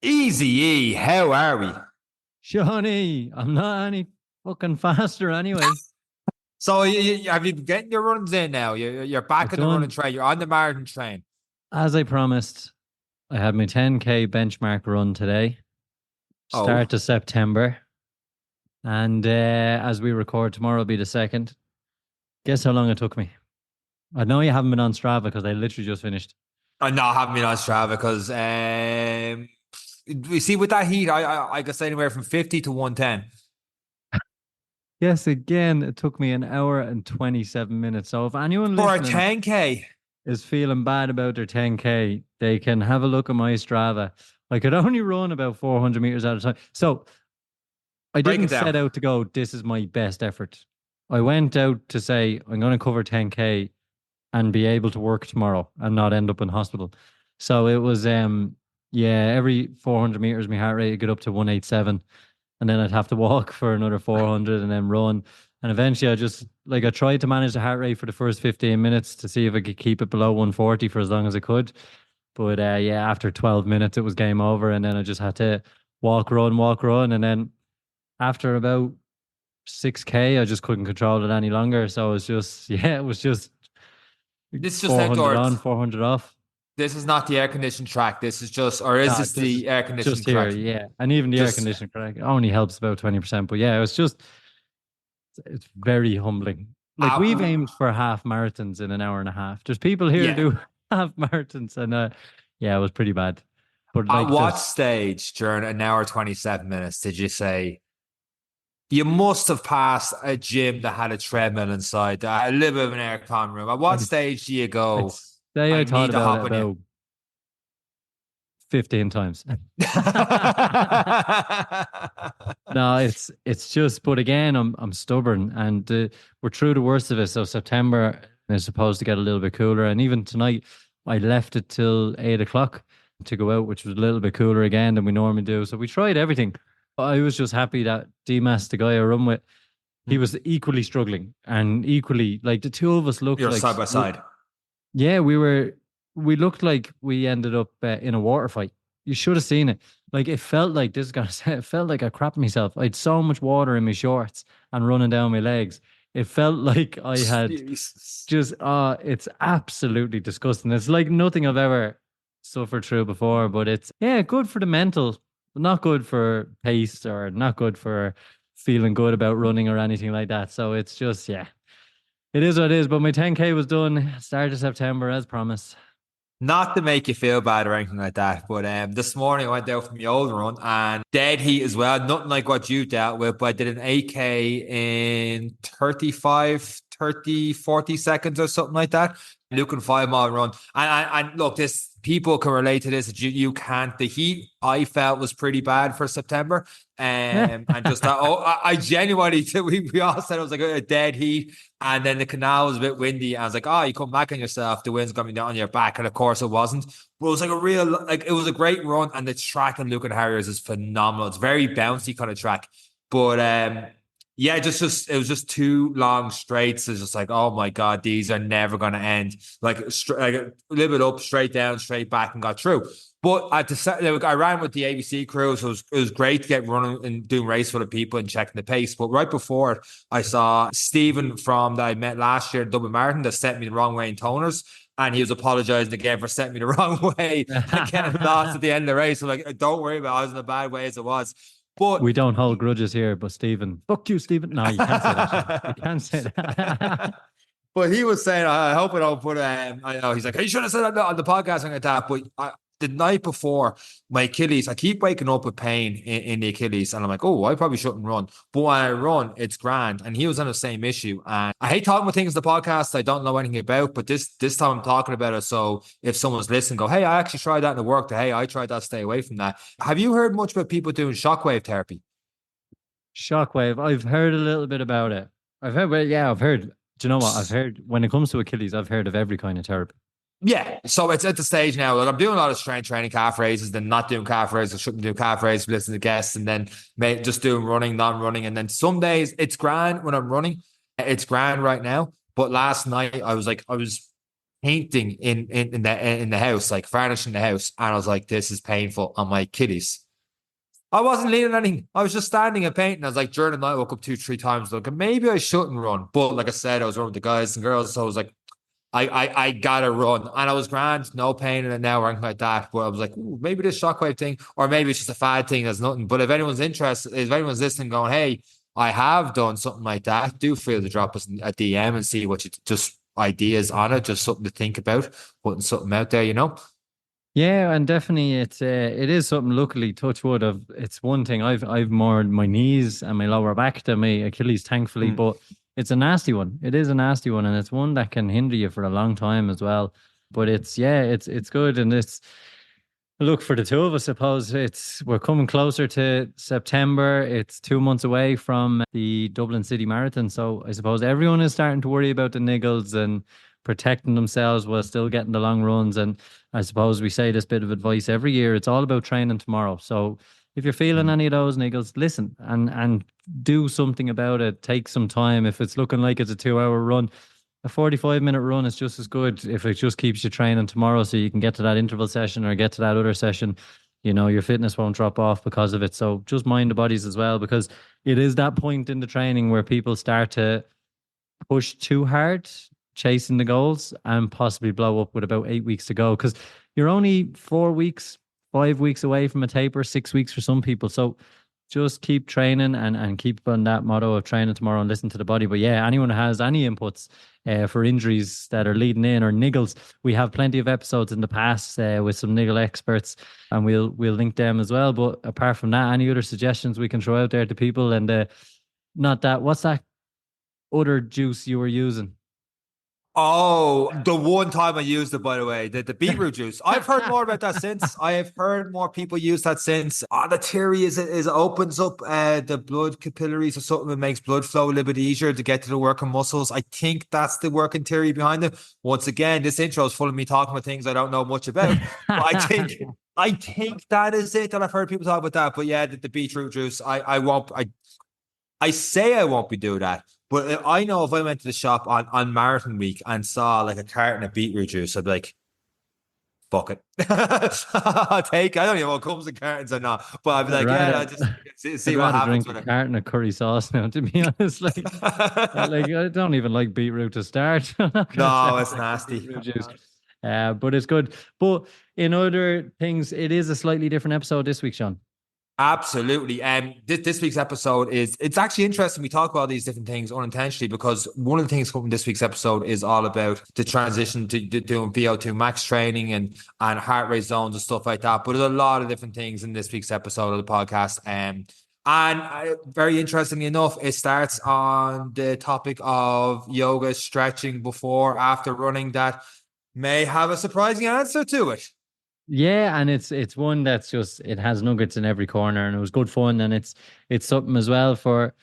Easy E, how are we? Shawnee, I'm not any fucking faster anyway. So have you been getting your runs in now? You're I back on the running done train. You're on the marathon train. as I promised. I had my 10K benchmark run today, Oh, start of September. And as we record, tomorrow will be the second. Guess how long it took me? I know you haven't been on Strava because I literally just finished. I'm not having me on Strava because you see with that heat, I could say anywhere from 50 to 110 Yes, again, it took me an hour and 27 minutes. So if anyone for a listening 10K. is feeling bad about their 10K, they can have a look at my Strava. I could only run about 400 meters at a time. So I Break didn't it down. set out to go, this is my best effort. I went out to say, I'm going to cover 10K and be able to work tomorrow and not end up in hospital. So it was, yeah, every 400 meters, my heart rate would get up to 187. And then I'd have to walk for another 400 and then run. And eventually I tried to manage the heart rate for the first 15 minutes to see if I could keep it below 140 for as long as I could. But yeah, after 12 minutes, it was game over. And then I just had to walk, run, walk, run. And then after about 6K, I just couldn't control it any longer. So it was just, yeah, it was just This is just 400 on, outdoors. 400 off. This is not the air conditioned track. This is just, or is No, this this is the air just conditioned here. track? Yeah. And even the air Just conditioning correct only helps about 20%. But yeah, it's very humbling. Like we've out. aimed for half marathons in an hour and a half. There's people here who Yeah. do half marathons. And yeah, it was pretty bad. But At like what there's, stage during an hour 27 minutes did you say you must have passed a gym that had a treadmill inside, that had a little bit of an aircon room? At what I'd, stage do you I'd go, say I I thought need to about it hop on you? about 15 times. No, it's just, but again, I'm stubborn, and we're through the worst of it. So September is supposed to get a little bit cooler, and even tonight, I left it till 8 o'clock to go out, which was a little bit cooler again than we normally do. So we tried everything. I was just happy that Demas, the guy I run with, he was equally struggling and equally like the two of us looked You're like, side by side. yeah, we looked like we ended up in a water fight. You should have seen it. Like it felt like this guy said, it felt like I crapped myself. I had so much water in my shorts and running down my legs. It felt like I had Jesus. just it's absolutely disgusting. It's like nothing I've ever suffered through before, but it's yeah, good for the mental, but not good for pace or not good for feeling good about running or anything like that. So it's just yeah, it is what it is. But my 10K was done start of September as promised. Not to make you feel bad or anything like that, but this morning I went out for my old run and dead heat as well. Nothing like what you dealt with, but I did an 8K in 35, 30, 40 seconds or something like that. Looking 5 mile run. And look, this people can relate to this. That you can't. The heat I felt was pretty bad for September. And just that, I genuinely, we all said it was like a dead heat. And then the canal was a bit windy. I was like, oh, you come back on yourself. The wind's coming down on your back. And of course it wasn't. But it was like a real, like, it was a great run. And the track in Lucan Harriers is phenomenal. It's very bouncy kind of track. But yeah, just it was just two long straights. It's just like, oh my God, these are never going to end. Like a little bit up, straight down, straight back, and got through. But at the like, I ran with the ABC crew, so it was great to get running and doing race for the people and checking the pace. But right before it, I saw Stephen from that I met last year at Dublin Marathon that sent me the wrong way in toners. And he was apologizing again for setting me the wrong way and getting lost at the end of the race. So like, don't worry about it. I was in a bad way as it was. We But don't hold grudges here, but Stephen, fuck you, Stephen. No, you can't say that, Sean. You can't say that. But he was saying, I hope I don't put. I know he's like, you should have said that on the podcast and like that. But the night before my Achilles, I keep waking up with pain in the Achilles, and I'm like, oh, I probably shouldn't run. But when I run, it's grand. And he was on the same issue. And I hate talking about things in the podcast I don't know anything about. But this time I'm talking about it. So if someone's listening, go, hey, I actually tried that in the work. Hey, I tried that. Stay away from that. Have you heard much about people doing shockwave therapy? Shockwave. I've heard a little bit about it. I've heard, well, yeah, I've heard. Do you know what? I've heard when it comes to Achilles, I've heard of every kind of therapy. Yeah, so it's at the stage now that I'm doing a lot of strength training, calf raises, then not doing calf raises. I shouldn't do calf raises, listen to guests, and then just doing running, non-running. And then some days it's grand when I'm running. It's grand right now. But last night I was painting in the house, like furnishing the house. And I was like, this is painful on my kiddies. I wasn't leaning on anything. I was just standing and painting. I was like, during the night, I woke up 2, 3 times. Like, maybe I shouldn't run. But like I said, I was running with the guys and girls. So I was like, I gotta run. And I was grand, no pain in it now or anything like that. But I was like, ooh, maybe this shockwave thing, or maybe it's just a fad thing, there's nothing. But if anyone's interested, if anyone's listening, going, hey, I have done something like that, do feel to drop us a DM and see what you just ideas on it, just something to think about, putting something out there, you know? Yeah, and definitely it is something. Luckily, touch wood, of it's one thing. I've more my knees and my lower back than my Achilles, thankfully, Hmm. but it's a nasty one. It is a nasty one, and it's one that can hinder you for a long time as well. But it's good, and it's look for the two of us. I suppose we're coming closer to September. It's 2 months away from the Dublin City Marathon, so I suppose everyone is starting to worry about the niggles and protecting themselves while still getting the long runs. And I suppose we say this bit of advice every year. It's all about training tomorrow. So if you're feeling any of those niggles, listen and do something about it. Take some time. If it's looking like it's a 2 hour run, a 45-minute run is just as good if it just keeps you training tomorrow so you can get to that interval session or get to that other session. Your fitness won't drop off because of it. So just mind the bodies as well, because it is that point in the training where people start to push too hard, chasing the goals, and possibly blow up with about 8 weeks to go. Because you're only 4 weeks, 5 weeks away from a taper, 6 weeks for some people. So just keep training and keep on that motto of training tomorrow and listen to the body. But yeah, anyone who has any inputs for injuries that are leading in or niggles, we have plenty of episodes in the past with some niggle experts, and we'll link them as well. But apart from that, any other suggestions we can throw out there to people? And not that, what's that other juice you were using? Oh, the one time I used it, by the way, the beetroot juice. I've heard more about that since. I have heard more people use that since. The theory is it opens up the blood capillaries or something that makes blood flow a little bit easier to get to the working muscles. I think that's the working theory behind it. Once again, this intro is full of me talking about things I don't know much about, but I think that is it. And I've heard people talk about that. But yeah, the beetroot juice. I say I won't be doing that, but I know if I went to the shop on marathon week and saw like a carton of beetroot juice, I'd be like, fuck it. I'll take it. I don't even know what comes in cartons or not, but I'd be I'd like, yeah, rather I'll just I'd see what rather happens drink a with it. carton of curry sauce now, to be honest. I don't even like beetroot to start. I'm not gonna No, start it's drinking nasty. beetroot juice. But it's good. But in other things, it is a slightly different episode this week, Sean. Absolutely. This week's episode it's actually interesting. We talk about these different things unintentionally because one of the things from this week's episode is all about the transition to doing VO2 max training and heart rate zones and stuff like that. But there's a lot of different things in this week's episode of the podcast. Very interestingly enough, it starts on the topic of yoga, stretching before, after running that may have a surprising answer to it. Yeah, and it's one that's just it has nuggets in every corner, and it was good fun, and it's something as well for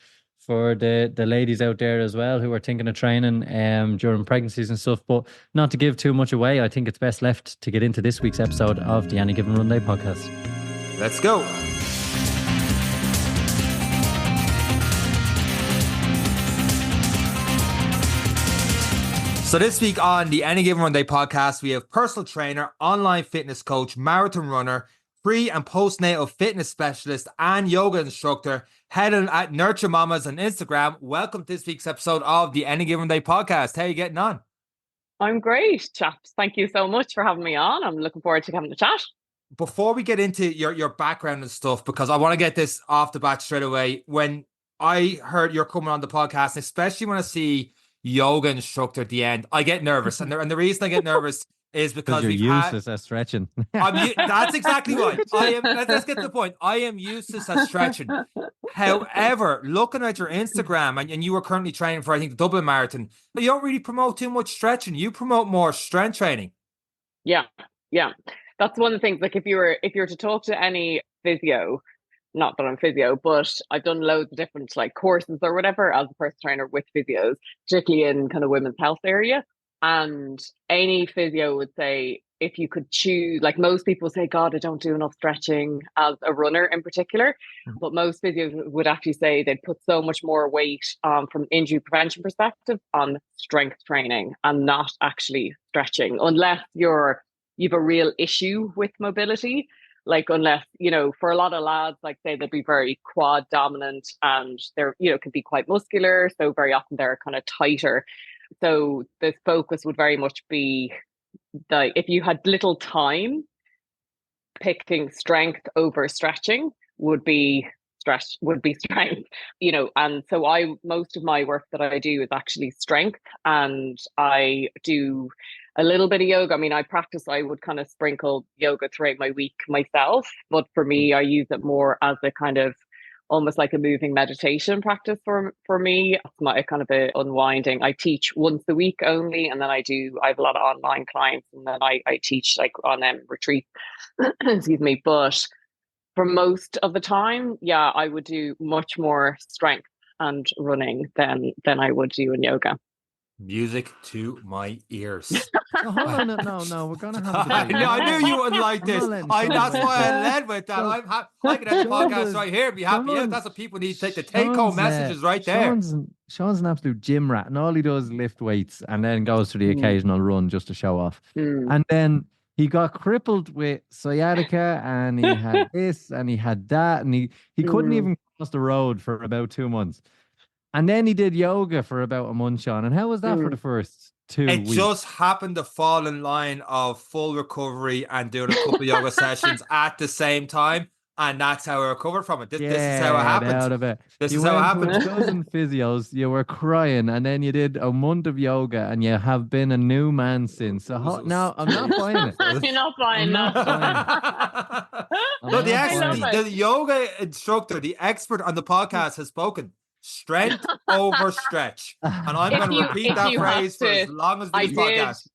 the ladies out there as well who are thinking of training during pregnancies and stuff. But not to give too much away, I think it's best left to get into this week's episode of the Any Given Run Day podcast. Let's go. So this week on the Any Given Run Day podcast, we have personal trainer, online fitness coach, marathon runner, pre and postnatal fitness specialist, and yoga instructor, Helen at Nurture Mamas on Instagram. Welcome to this week's episode of the Any Given Day podcast. How are you getting on? I'm great, chaps. Thank you so much for having me on. I'm looking forward to having the chat. Before we get into your background and stuff, because I want to get this off the bat straight away, when I heard you're coming on the podcast, especially when I see yoga instructor at the end, I get nervous. And the reason I get nervous is Because because you're we've had useless at stretching. that's exactly right. I am. Let's get to the point. I am useless at stretching. However, looking at your Instagram and you were currently training for, I think, the Dublin Marathon, but you don't really promote too much stretching. You promote more strength training. Yeah, yeah. That's one of the things. Like if you were to talk to any physio, not that I'm physio, but I've done loads of different like courses or whatever as a personal trainer with physios, particularly in kind of women's health area. And any physio would say if you could choose, like most people say, God, I don't do enough stretching as a runner in particular. But most physios would actually say they'd put so much more weight from injury prevention perspective on strength training and not actually stretching, unless you've a real issue with mobility. Like, unless, for a lot of lads, like say they'd be very quad dominant and they're, can be quite muscular. So very often they're kind of tighter. So the focus would very much be like, if you had little time, picking strength over stretching would be strength, and so most of my work that I do is actually strength, and I do a little bit of yoga. I mean, I would kind of sprinkle yoga throughout my week myself, but for me, I use it more as a kind of almost like a moving meditation practice for me. It's my kind of a unwinding. I teach once a week only, and then I have a lot of online clients, and then I teach like on retreat. Excuse me. But for most of the time, yeah, I would do much more strength and running than I would do in yoga. Music to my ears. Oh, hold on, no, we're gonna have a debate. I knew you wouldn't like this. That's why I led with that. I could have the podcast right here. Be happy. Yeah, that's what people need to take. The take-home messages right there. Sean's an absolute gym rat, and all he does is lift weights and then goes for the occasional run just to show off. And then he got crippled with sciatica, and he had this and he had that, and he couldn't even cross the road for about 2 months. And then he did yoga for about a month, Sean. And how was that for the first 2 weeks? It just happened to fall in line of full recovery and doing a couple of yoga sessions at the same time. And that's how I recovered from it. This is how it happened. This is how it happened. You went to a dozen physios, you were crying, and then you did a month of yoga, and you have been a new man since. So no, I'm not buying it. You're not buying that. No, the yoga instructor, the expert on the podcast has spoken. Strength over stretch. And I'm going to repeat that phrase for as long as this podcast.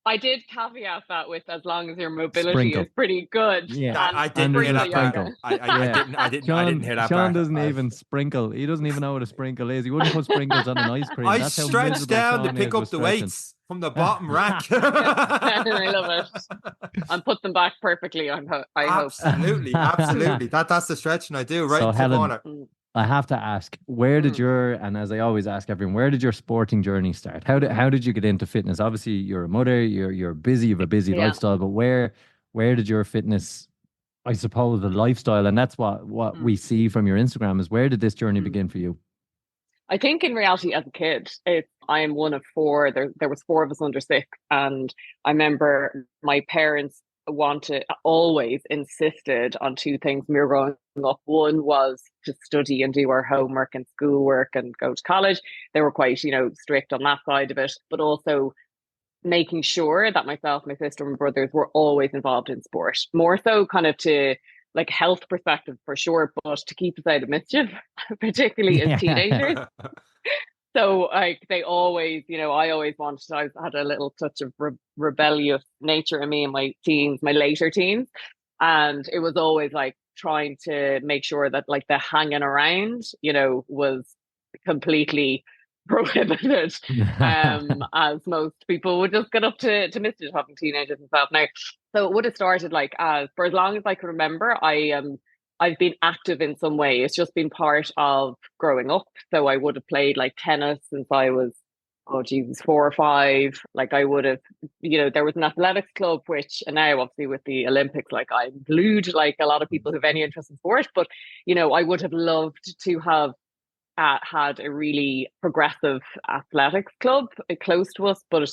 I did caveat that with as long as your mobility is pretty good. Yeah, I didn't hear that part. I didn't hear that part. Sean doesn't even sprinkle. He doesn't even know what a sprinkle is. He wouldn't put sprinkles on an ice cream. I stretched down to pick up the weights from the bottom rack. I love it. And put them back perfectly, I hope. Absolutely. That's the stretching I do right in the Helen, corner. I have to ask, where did and as I always ask everyone, where did your sporting journey start? How did you get into fitness? Obviously, you're a mother, you're busy, you have a busy lifestyle, but where did your fitness, I suppose, the lifestyle, and that's what we see from your Instagram, is where did this journey begin for you? I think in reality, as a kid, I am one of 4. There was 4 of us under 6, and I remember my parents always insisted on 2 things when we were growing up. One was to study and do our homework and schoolwork and go to college. They were quite, strict on that side of it, but also making sure that myself, my sister and brothers were always involved in sport, more so kind of to like health perspective for sure, but to keep us out of mischief, particularly as teenagers. So they always, I always I had a little touch of rebellious nature in me in my later teens. And it was always like trying to make sure that like the hanging around, was completely prohibited. As most people would just get up to mischief, having teenagers and stuff now. So it would have started like for as long as I can remember, I've been active in some way. It's just been part of growing up. So I would have played like tennis since I was, 4 or 5. Like I would have, there was an athletics club, which, and now obviously with the Olympics, like I'm glued, like a lot of people who have any interest in sport, but, I would have loved to have had a really progressive athletics club close to us, but,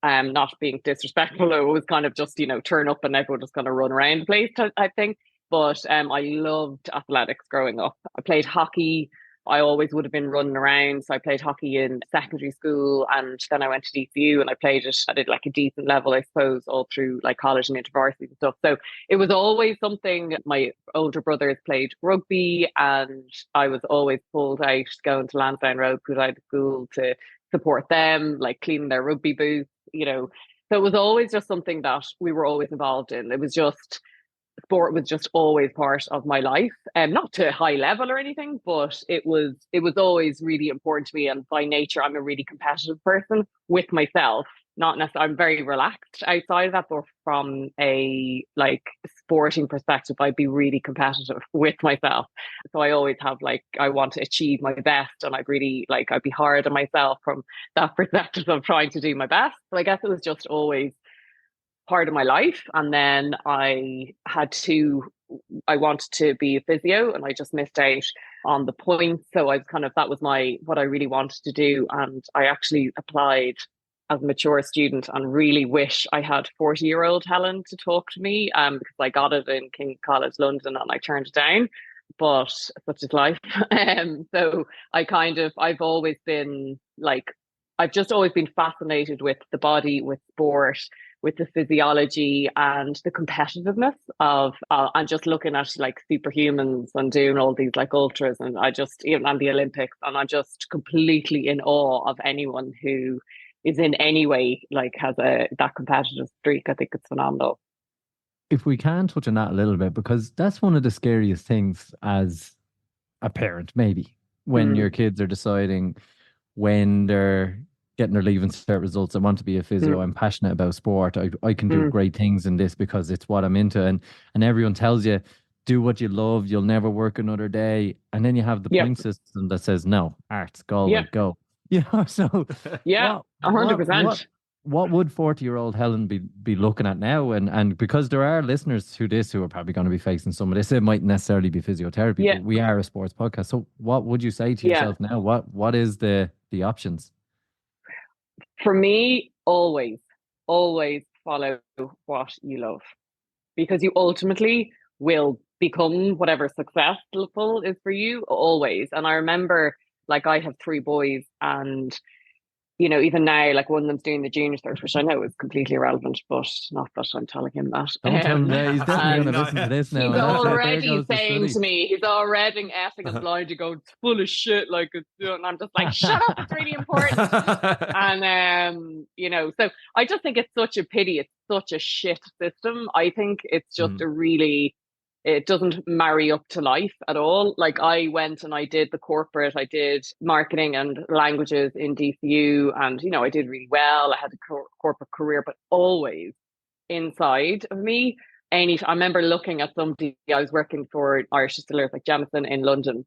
not being disrespectful, it was kind of just, turn up and everyone just kind of run around the place, I think. But I loved athletics growing up. I played hockey. I always would have been running around. So I played hockey in secondary school, and then I went to DCU and I played it. I did like a decent level, I suppose, all through like college and intervarsity and stuff. So it was always something. My older brothers played rugby, and I was always pulled out going to Lansdowne Road, put out of school to support them, like cleaning their rugby boots, So it was always just something that we were always involved in. It was just, sport was just always part of my life, and not to a high level or anything, but it was always really important to me. And by nature, I'm a really competitive person with myself, not necessarily, I'm very relaxed outside of that, but from a like sporting perspective, I'd be really competitive with myself. So I always have like, I want to achieve my best, and I'd really like, I'd be hard on myself from that perspective of trying to do my best. So I guess it was just always part of my life. And then I wanted to be a physio, and I just missed out on the points. So I was kind of, that was what I really wanted to do. And I actually applied as a mature student, and really wish I had 40-year-old Helen to talk to me, because I got it in King College London and I turned it down. But such is life. So I've always been like, I've just always been fascinated with the body, with sport, with the physiology and the competitiveness of, and just looking at like superhumans and doing all these like ultras, and and the Olympics, and I'm just completely in awe of anyone who is in any way like has that competitive streak. I think it's phenomenal. If we can touch on that a little bit, because that's one of the scariest things as a parent, maybe, when your kids are deciding, when they're getting their leaving cert results, I want to be a physio, I'm passionate about sport, I can do great things in this because it's what I'm into, and everyone tells you, do what you love, you'll never work another day. And then you have the point system that says, no, arts, Galway, go. You know, so yeah, 100%. What would 40-year-old Helen be looking at now? And because there are listeners who are probably going to be facing some of this, it might necessarily be physiotherapy, but we are a sports podcast. So what would you say to yourself now? What is the options? For me, always follow what you love, because you ultimately will become whatever successful is for you, always. And I remember, like, I have 3 boys, and even now, like, one of them's doing the junior cert, which I know is completely irrelevant, but not that I'm telling him that. Don't tell him that. He's definitely going to listen to this now. He's already saying to me, he's already effing and blind to go, it's full of shit, like, and I'm just like, shut up, it's really important. And, so I just think it's such a pity. It's such a shit system. I think it's just it doesn't marry up to life at all. Like, I went and I did the corporate, I did marketing and languages in DCU, and, I did really well. I had a corporate career, but always inside of me, I remember looking at somebody, I was working for Irish Distillers like Jameson in London,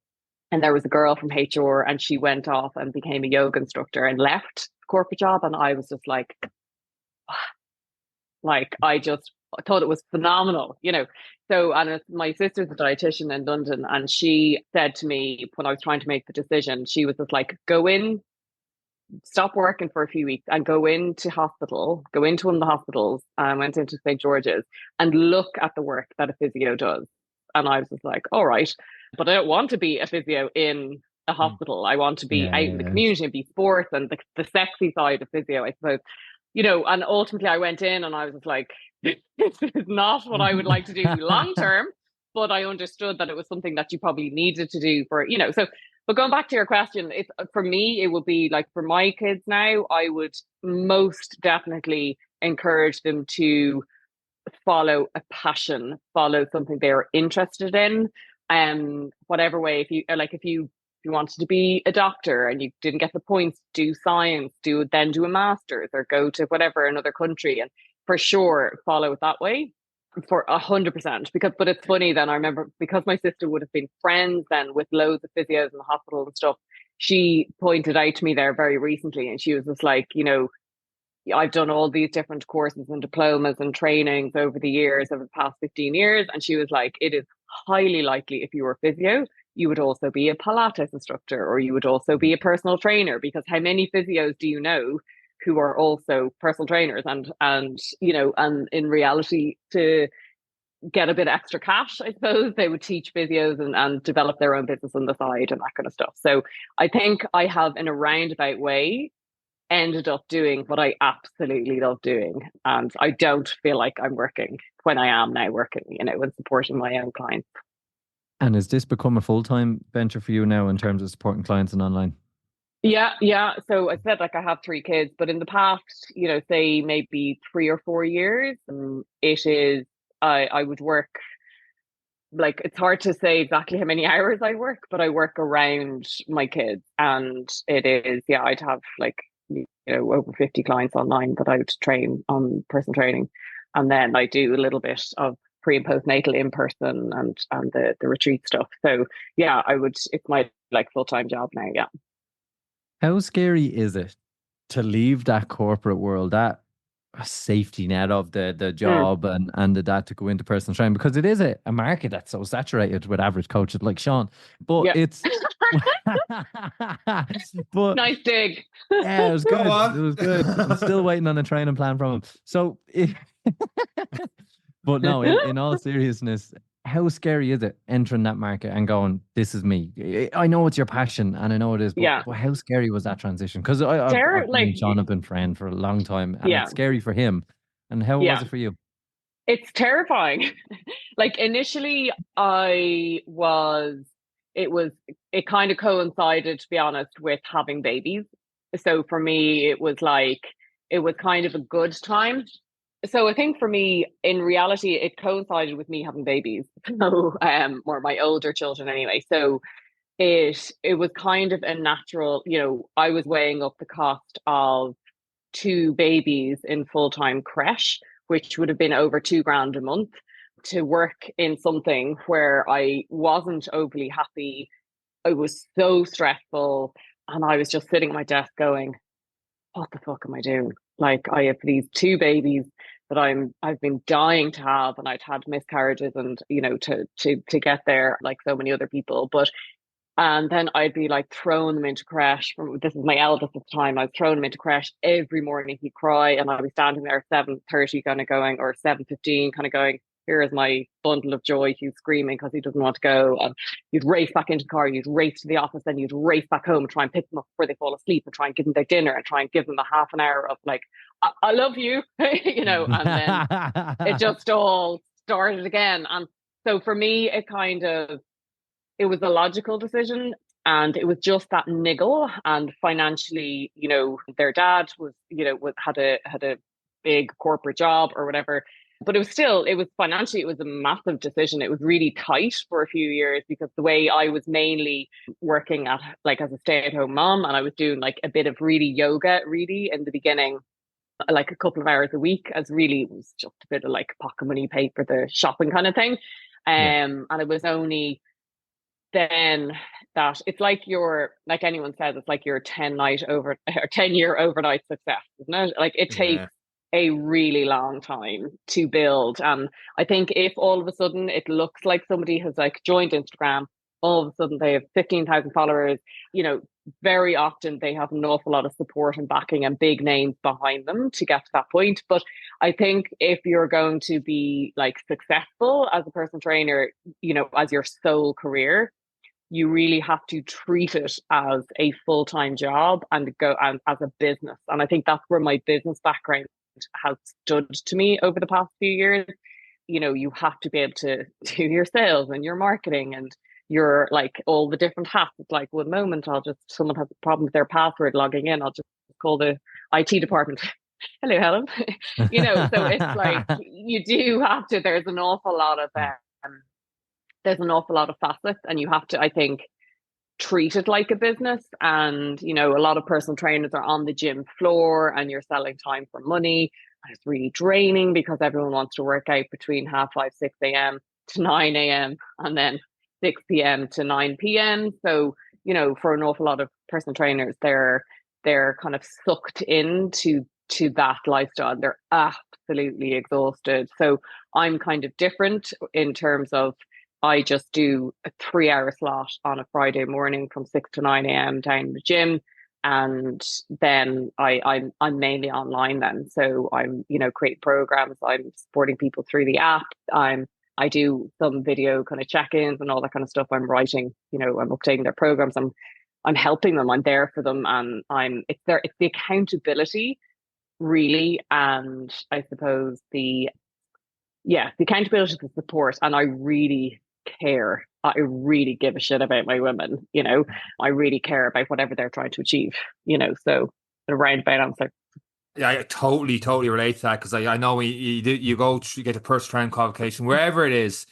and there was a girl from HR, and she went off and became a yoga instructor and left the corporate job. And I was just like, I thought it was phenomenal, So, and my sister's a dietitian in London, and she said to me when I was trying to make the decision, she was just like, go in, stop working for a few weeks and go into one of the hospitals. I went into St. George's and look at the work that a physio does. And I was just like, all right, but I don't want to be a physio in a hospital. I want to be out in the community and be sports and the sexy side of physio, I suppose. And ultimately I went in and I was just like, this is not what I would like to do long term, but I understood that it was something that you probably needed to do for, so. But going back to your question, for me, it would be like, for my kids now, I would most definitely encourage them to follow a passion, follow something they're interested in, whatever way. If you wanted to be a doctor and you didn't get the points, do science, do a master's, or go to whatever, another country, and for sure follow it that way. For 100%, but it's funny then, I remember, because my sister would have been friends then with loads of physios in the hospital and stuff, she pointed out to me there very recently, and she was just like, I've done all these different courses and diplomas and trainings over the past 15 years, and she was like, it is highly likely, if you were a physio, you would also be a Pilates instructor, or you would also be a personal trainer, because how many physios do you know who are also personal trainers, and in reality, to get a bit extra cash, I suppose, they would teach physios and develop their own business on the side and that kind of stuff. So I think I have, in a roundabout way, ended up doing what I absolutely love doing, and I don't feel like I'm working when I am now working, and supporting my own clients. And has this become a full-time venture for you now in terms of supporting clients and online? Yeah. So I said, like, I have 3 kids, but in the past, say maybe 3 or 4 years, I would work, like, it's hard to say exactly how many hours I work, but I work around my kids, and it is, I'd have like over 50 clients online that I would train on personal training. And then I do a little bit of pre and postnatal in person and the retreat stuff. So yeah, it's my like full-time job now. Yeah. How scary is it to leave that corporate world, that safety net of the job and that to go into personal training? Because it is a market that's so saturated with average coaches like Sean. But Yeah. it's but Nice dig. yeah, it was good. on. It was good. I'm still waiting on a training plan from him. So but no, in all seriousness, how scary is it entering that market and going, this is me? I know it's your passion and I know it is, but, Yeah. but how scary was that transition? Because I've me and Sean have been friends for a long time and Yeah. it's scary for him. And how Yeah. was it for you? It's terrifying. Like initially it kind of coincided, to be honest, with having babies. So for me, it was kind of a good time. So I think for me, in reality, it coincided with me having babies. So, or my older children anyway. So it was kind of a natural, I was weighing up the cost of two babies in full-time creche, which would have been over $2,000 a month, to work in something where I wasn't overly happy. It was so stressful. And I was just sitting at my desk going, what the fuck am I doing? Like, I have these two babies that I've been dying to have, and I'd had miscarriages and, to get there like so many other people. And then I'd be like throwing them into creche. This is my eldest at the time. I was throwing him into creche every morning. He'd cry, and I'd be standing there at 7:30 kind of going, or 7:15 kind of going, here is my bundle of joy. He's screaming because he doesn't want to go. And you'd race back into the car, you'd race to the office, then you'd race back home and try and pick them up before they fall asleep and try and give them their dinner and try and give them a half an hour of like, I love you, and then it just all started again. And so for me, it was a logical decision, and it was just that niggle. And financially, their dad had a big corporate job or whatever, but it was financially, it was a massive decision. It was really tight for a few years because the way I was mainly working at like as a stay-at-home mom, and I was doing like a bit of really yoga really in the beginning, like a couple of hours a week, as really it was just a bit of like pocket money paid for the shopping kind of thing. And it was only then that it's like anyone says, it's like your 10-year overnight success, isn't it? Like it takes a really long time to build. And I think if all of a sudden it looks like somebody has like joined Instagram, all of a sudden they have 15,000 followers, very often they have an awful lot of support and backing and big names behind them to get to that point. But I think if you're going to be like successful as a personal trainer, as your sole career, you really have to treat it as a full-time job and go and as a business. And I think that's where my business background has stood to me over the past few years. You have to be able to do your sales and your marketing and your like all the different hats. It's like one moment someone has a problem with their password logging in, I'll just call the IT department. Hello, Helen. So it's like you do have to, there's an awful lot of facets, and you have to, I think, treat it like a business. And a lot of personal trainers are on the gym floor and you're selling time for money, and it's really draining because everyone wants to work out between 5:30, 6 a.m. to 9 a.m. and then 6 p.m. to 9 p.m. So for an awful lot of personal trainers, they're kind of sucked into that lifestyle. They're absolutely exhausted. So I'm kind of different in terms of I just do a 3-hour slot on a Friday morning from 6 to 9 a.m. down in the gym. And then I'm mainly online then. So I'm, creating programs. I'm supporting people through the app. I do some video kind of check-ins and all that kind of stuff. I'm writing, I'm updating their programs. I'm helping them. I'm there for them. And it's the accountability really. And I suppose the accountability, the support. And I really care. I really give a shit about my women, I really care about whatever they're trying to achieve, so a roundabout answer. Yeah, I totally relate to that, because I know when you go you get a personal training qualification, wherever it is,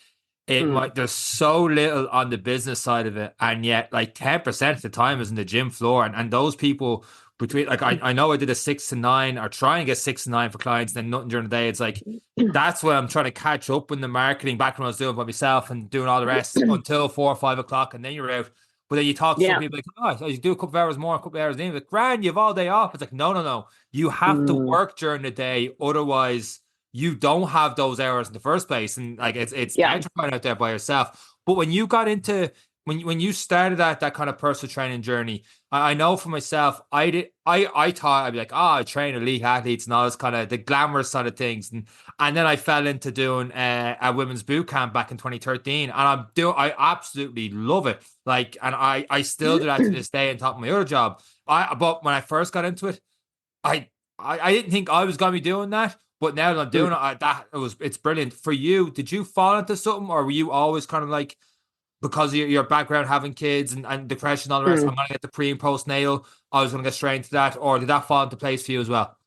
there's so little on the business side of it, and yet like 10% of the time is in the gym floor, and those people between like I know I did a 6 to 9 or try and get 6 to 9 for clients, then nothing during the day. It's like that's what I'm trying to catch up in the marketing back when I was doing it by myself and doing all the rest until 4 or 5 o'clock, and then you're out. But then you talk to some Yeah. people like, oh, you do a couple of hours more, a couple of hours in, like, grand, you have all day off. It's like, no. You have to work during the day, otherwise you don't have those hours in the first place. And like it's Yeah. petrifying out there by yourself. But when you got into when you started that kind of personal training journey, I know for myself, I thought I'd be like, I train elite athletes and all this kind of the glamorous side of things, and then I fell into doing a women's boot camp back in 2013, and I absolutely love it. Like, and I still do that to this day on top of my other job. But when I first got into it, I didn't think I was going to be doing that, but now that I'm doing it, it's brilliant. For you, did you fall into something, or were you always kind of like, because of your background having kids and depression and all the rest, I'm going to get the pre and postnatal, I was going to get straight into that, or did that fall into place for you as well?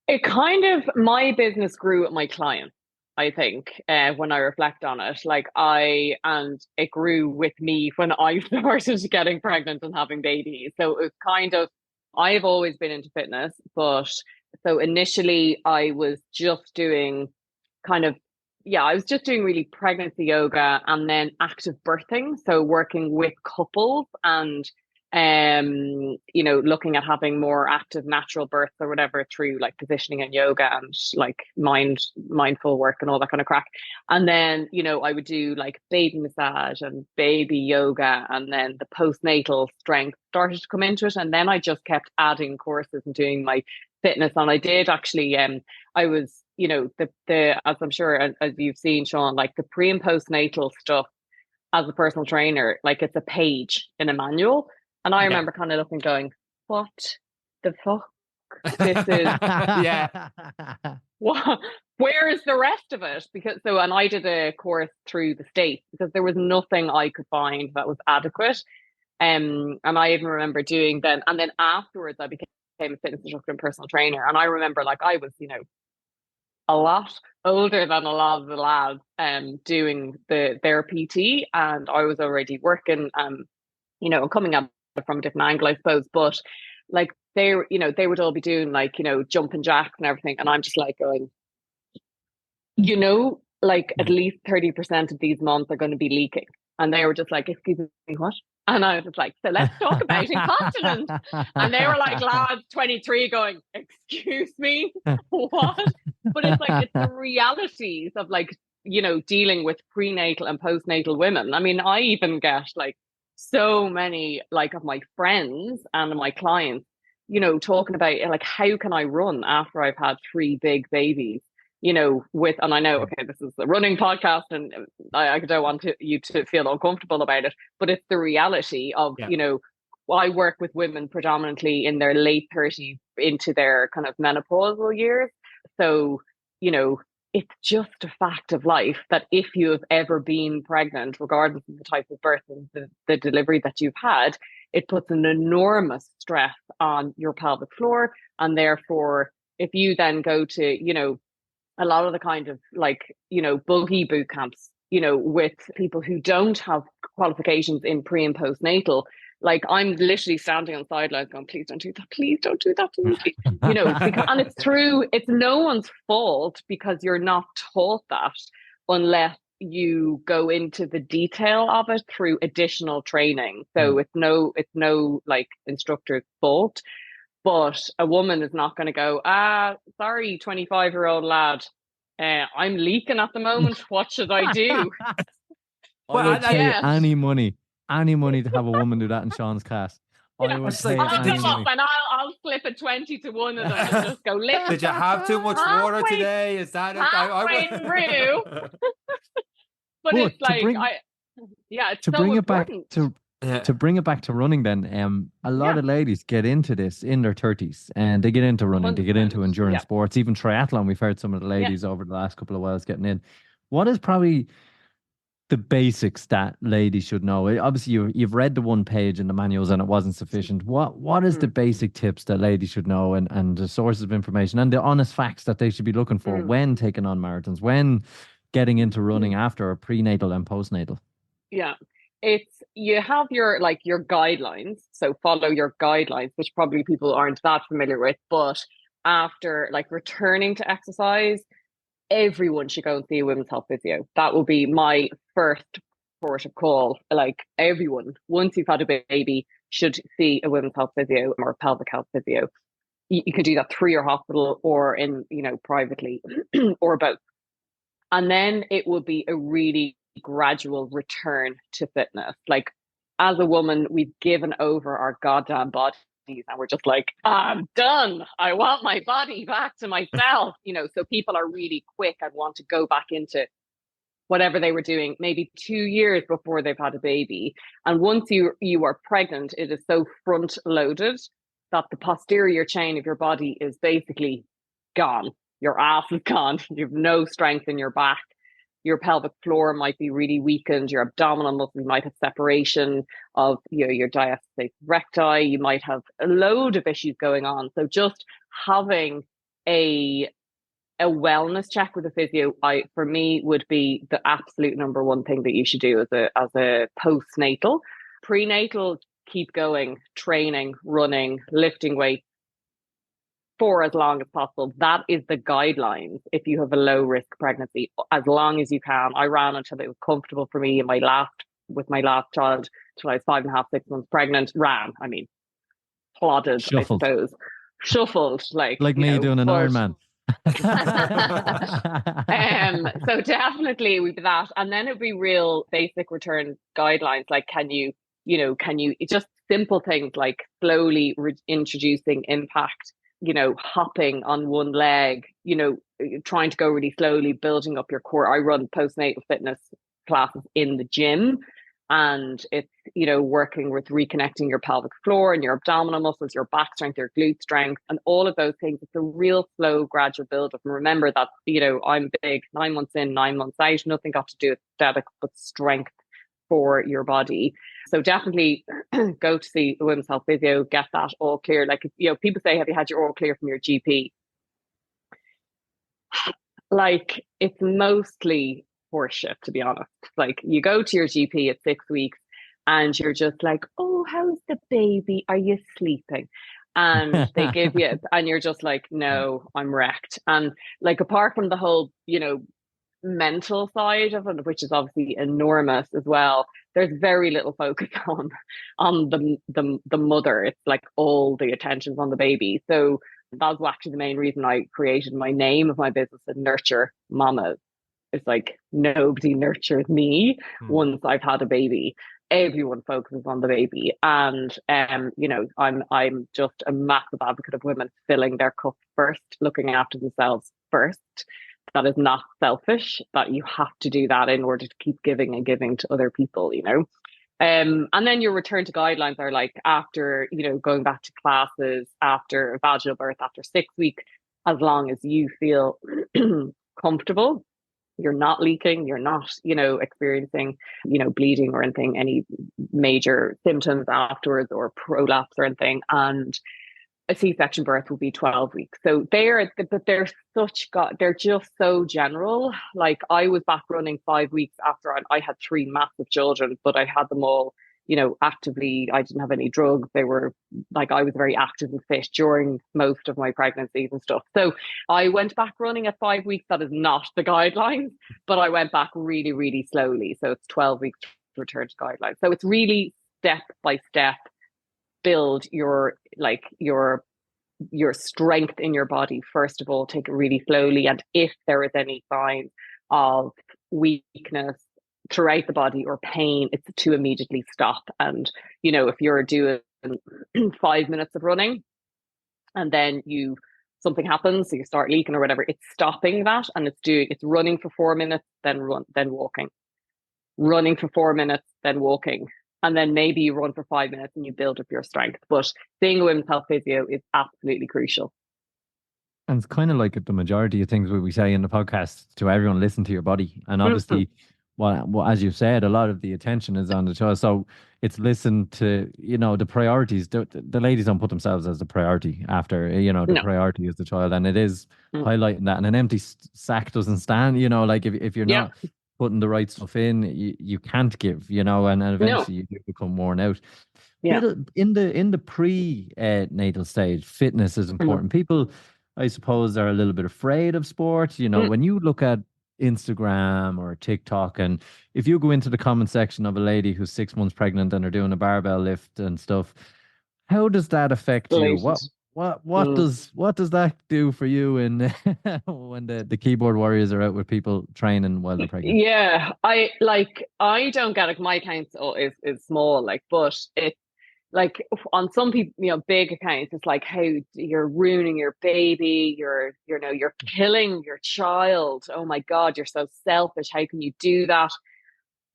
It kind of, my business grew with my clients, I think, when I reflect on it. And it grew with me when I started getting pregnant and having babies. So it was kind of, I've always been into fitness, but so initially I was just doing I was just doing really pregnancy yoga and then active birthing. So working with couples and looking at having more active natural births or whatever through like positioning and yoga and like mindful work and all that kind of crack. And then, I would do like baby massage and baby yoga, and then the postnatal strength started to come into it. And then I just kept adding courses and doing my fitness. And I did actually, I was, the as I'm sure as you've seen, Sean, like the pre and postnatal stuff as a personal trainer, like it's a page in a manual. And I remember kind of looking, going, what the fuck? This is Yeah. what? Where is the rest of it? And I did a course through the States because there was nothing I could find that was adequate. And I even remember doing then, and then afterwards I became a fitness instructor and personal trainer. And I remember like I was, a lot older than a lot of the lads doing their PT, and I was already working coming up from a different angle, I suppose. But like they would all be doing like, jumping jacks and everything. And I'm just like going, like at least 30% of these months are going to be leaking. And they were just like, excuse me, what? And I was just like, so let's talk about incontinence. And they were like, lads, 23 going, excuse me, what? But it's like, it's the realities of like, dealing with prenatal and postnatal women. I mean, I even get like so many like of my friends and my clients, talking about like, how can I run after I've had 3 big babies? And I know, okay, this is a running podcast and I don't want you to feel uncomfortable about it, but it's the reality of, I work with women predominantly in their late 30s into their kind of menopausal years. So, it's just a fact of life that if you have ever been pregnant, regardless of the type of birth and the delivery that you've had, it puts an enormous stress on your pelvic floor. And therefore, if you then go to, a lot of the kind of like, buggy boot camps, with people who don't have qualifications in pre and postnatal, like I'm literally standing on sidelines going, please don't do that. Please don't do that to me. And it's no one's fault because you're not taught that unless you go into the detail of it through additional training. So it's no like instructor's fault. But a woman is not going to go, sorry, 25-year-old lad, I'm leaking at the moment. What should I do? I would pay any money to have a woman do that in Sean's class. I would pay any money. And I'll flip a 20 to 1 of them and just go, listen. Did you have too much water today? Is that halfway through? But it's like, it's to so bring important. To bring it back to running then, a lot of ladies get into this in their 30s and they get into running, they get into endurance sports, even triathlon. We've heard some of the ladies over the last couple of whiles getting in. What is probably the basics that ladies should know? Obviously, you've read the one page in the manuals and it wasn't sufficient. What is the basic tips that ladies should know and the sources of information and the honest facts that they should be looking for when taking on marathons, when getting into running after a prenatal and postnatal? Yeah. You have your guidelines, so follow your guidelines, which probably people aren't that familiar with. But after returning to exercise, everyone should go and see a women's health physio. That will be my first port of call. Like everyone, once you've had a baby, should see a women's health physio or a pelvic health physio. You can do that through your hospital or in, privately or both. And then it will be a really gradual return to fitness. Like as a woman, we've given over our goddamn bodies and we're just like, I'm done. I want my body back to myself. So people are really quick and want to go back into whatever they were doing maybe 2 years before they've had a baby. And once you are pregnant, it is so front loaded that the posterior chain of your body is basically gone. Your ass is gone. You have no strength in your back. Your pelvic floor might be really weakened. Your abdominal muscles might have separation of your diastasis recti. You might have a load of issues going on. So just having a wellness check with a physio, for me, would be the absolute number one thing that you should do as a postnatal. Prenatal, keep going, training, running, lifting weights for as long as possible. That is the guidelines if you have a low risk pregnancy, as long as you can. I ran until it was comfortable for me with my last child till I was 5.5, 6 months pregnant. Plodded, Shuffled. I suppose. Shuffled, like me doing an Ironman. So definitely we'd be that. And then it'd be real basic return guidelines. Like, can you just simple things like slowly introducing impact, hopping on one leg, trying to go really slowly, building up your core. I run postnatal fitness classes in the gym, and it's, working with reconnecting your pelvic floor and your abdominal muscles, your back strength, your glute strength, and all of those things. It's a real slow, gradual build up. And remember that, I'm big, 9 months in, 9 months out, nothing got to do with aesthetic, but strength for your body. So definitely go to see the women's health physio, get that all clear. Like, people say, have you had your all clear from your GP? Like, it's mostly horseshit, to be honest. Like, you go to your GP at 6 weeks and you're just like, oh, how's the baby? Are you sleeping? And they give you, and you're just like, no, I'm wrecked. And like, apart from the whole, mental side of it, which is obviously enormous as well, there's very little focus on the mother. It's like all the attention's on the baby. So that was actually the main reason I created my name of my business, and Nurture Mamas. It's like, nobody nurtures me once I've had a baby. Everyone focuses on the baby. And I'm just a massive advocate of women filling their cup first, looking after themselves first. That is not selfish, that you have to do that in order to keep giving and giving to other people, And then your return to guidelines are like, after, going back to classes, after a vaginal birth, after 6 weeks, as long as you feel comfortable, you're not leaking, you're not, experiencing, bleeding or anything, any major symptoms afterwards or prolapse or anything. And a C-section birth will be 12 weeks. So they're just so general. Like, I was back running 5 weeks after I had 3 massive children, but I had them all, actively. I didn't have any drugs. They were like, I was very active and fit during most of my pregnancies and stuff. So I went back running at 5 weeks. That is not the guidelines, but I went back really, really slowly. So it's 12 weeks to return to guidelines. So it's really step by step, build your strength in your body. First of all, take it really slowly. And if there is any sign of weakness throughout the body or pain, it's to immediately stop. And, if you're doing 5 minutes of running and then something happens, so you start leaking or whatever, it's stopping that, and it's running for 4 minutes, then walking, running for 4 minutes, then walking. And then maybe you run for 5 minutes and you build up your strength. But seeing a women's health physio is absolutely crucial. And it's kind of like the majority of things we say in the podcast, to everyone, listen to your body. And obviously, well, as you said, a lot of the attention is on the child. So it's listen to, the priorities. The ladies don't put themselves as the priority after, the priority is the child. And it is highlighting that. And an empty sack doesn't stand, like if you're not putting the right stuff in, you can't give, and No. eventually you do become worn out. Yeah. In the pre-natal stage, fitness is Mm. important. People, I suppose, are a little bit afraid of sport. Mm. When you look at Instagram or TikTok, and if you go into the comment section of a lady who's 6 months pregnant and are doing a barbell lift and stuff, how does that affect you? Slated. Mm. What does that do for you in when the keyboard warriors are out with people training while they're pregnant? Yeah, I don't get it. My account is small, like, but it like on some people, big accounts, it's like how you're ruining your baby, you're killing your child. Oh my God, you're so selfish. How can you do that?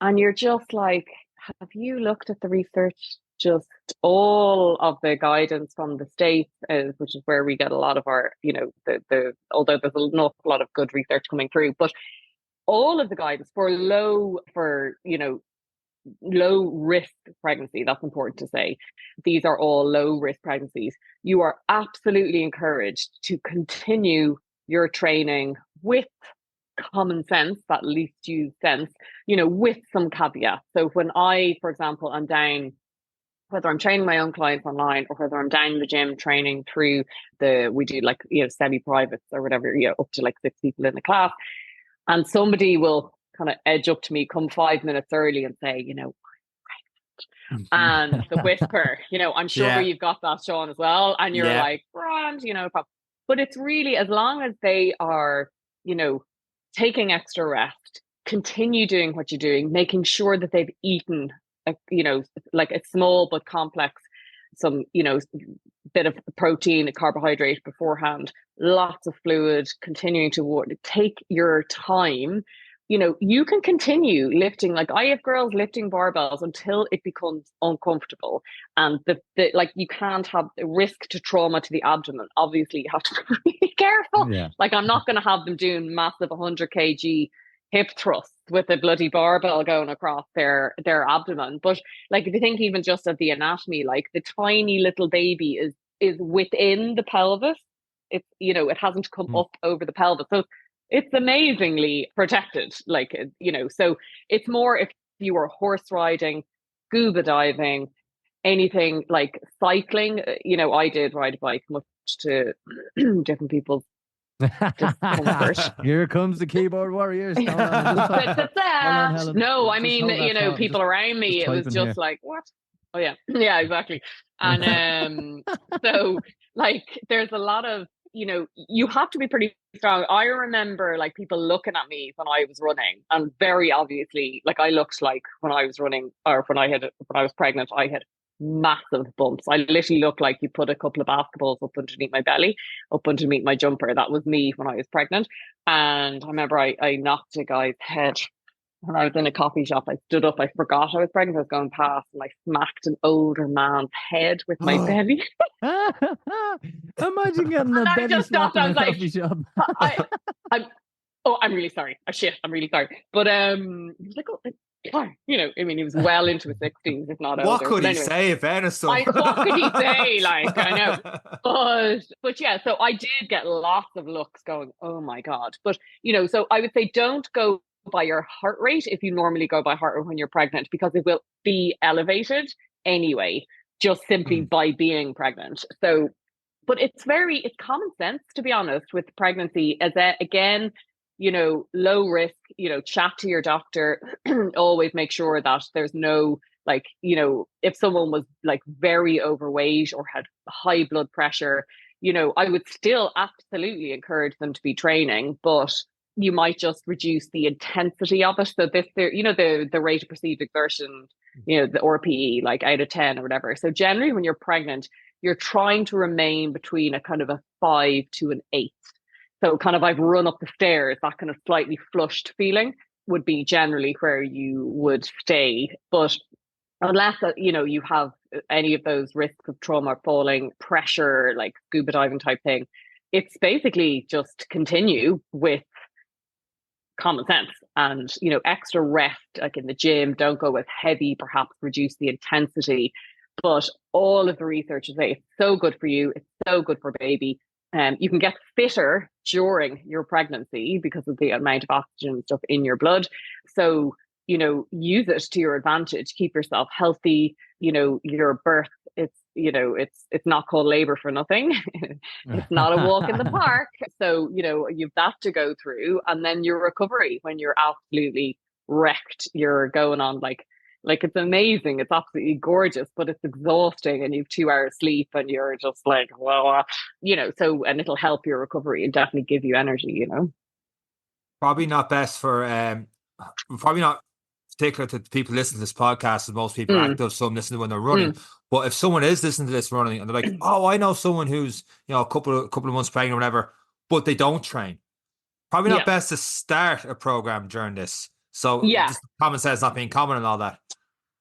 And you're just like, have you looked at the research? Just all of the guidance from the States, which is where we get a lot of our, although there's an awful lot of good research coming through, but all of the guidance low risk pregnancy, that's important to say. These are all low risk pregnancies. You are absolutely encouraged to continue your training with common sense, that least used sense, with some caveats. So when I, for example, am down, whether I'm training my own clients online or whether I'm down in the gym training through we do like, semi-privates or whatever, up to like 6 people in the class. And somebody will kind of edge up to me, come 5 minutes early and say, and the whisper, I'm sure Yeah. you've got that, Sean, as well. And you're Yeah. like, grand, but it's really, as long as they are, taking extra rest, continue doing what you're doing, making sure that they've eaten, like a small but complex, some, bit of protein, carbohydrate beforehand, lots of fluid, continuing to take your time. You can continue lifting. Like, I have girls lifting barbells until it becomes uncomfortable. And like, you can't have a risk to trauma to the abdomen. Obviously, you have to be really careful. Yeah. Like, I'm not going to have them doing massive 100 kg hip thrusts with a bloody barbell going across their abdomen. But like, if you think even just of the anatomy, like the tiny little baby is within the pelvis. It's, it hasn't come up over the pelvis. So it's amazingly protected. Like, so it's more if you were horse riding, scuba diving, anything like cycling. I did ride a bike, much to different people's discomfort. Here comes the keyboard warriors. Hold on, Helen. No, I Just mean, hold that thought. people around me, it was typing just here. like, what? Oh yeah, yeah, exactly. And so like, there's a lot of, you have to be pretty strong. I remember like people looking at me when I was running, and very obviously, like, I looked like when I was running, or when I was pregnant, I had massive bumps. I literally looked like you put a couple of basketballs up underneath my belly, up underneath my jumper. That was me when I was pregnant. And I remember I knocked a guy's head when I was in a coffee shop. I stood up, I forgot I was pregnant, I was going past, and I smacked an older man's head with my belly. Imagine getting a And I belly just slap stopped. in I a was like, coffee shop. I'm really sorry. I'm really sorry. But he was like, oh, I mean, he was well into his 60s, if not older. What could But he anyway, say if anything? what could he say? Like, I know. But yeah, so I did get lots of looks going, oh my God. But, so I would say don't go by your heart rate if you normally go by heart rate when you're pregnant, because it will be elevated anyway, just simply by being pregnant. So, but it's common sense, to be honest, with pregnancy, as again, low risk, chat to your doctor, always make sure that there's no, like, if someone was like very overweight or had high blood pressure, I would still absolutely encourage them to be training, but you might just reduce the intensity of it. So the rate of perceived exertion, the RPE, like out of 10 or whatever. So generally when you're pregnant, you're trying to remain between a kind of a 5 to an 8. So kind of, I've run up the stairs, that kind of slightly flushed feeling would be generally where you would stay. But unless, you have any of those risks of trauma, falling, pressure, like scuba diving type thing, it's basically just continue with common sense and, extra rest, like in the gym. Don't go with heavy, perhaps reduce the intensity. But all of the research is it's so good for you. It's so good for baby. You can get fitter during your pregnancy because of the amount of oxygen and stuff in your blood. So, use it to your advantage, keep yourself healthy. Your birth, it's not called labor for nothing. It's not a walk in the park. So, you've that to go through. And then your recovery when you're absolutely wrecked, you're going on like it's amazing. It's absolutely gorgeous, but it's exhausting and you've 2 hours sleep and you're just like, well, so, and it'll help your recovery and definitely give you energy. Probably not best for, probably not particular to the people listening to this podcast, as most people are active, some listen to when they're running. But if someone is listening to this running and they're like, oh, I know someone who's, a couple of months pregnant or whatever, but they don't train, probably not best to start a program during this. So just common sense not being common and all that.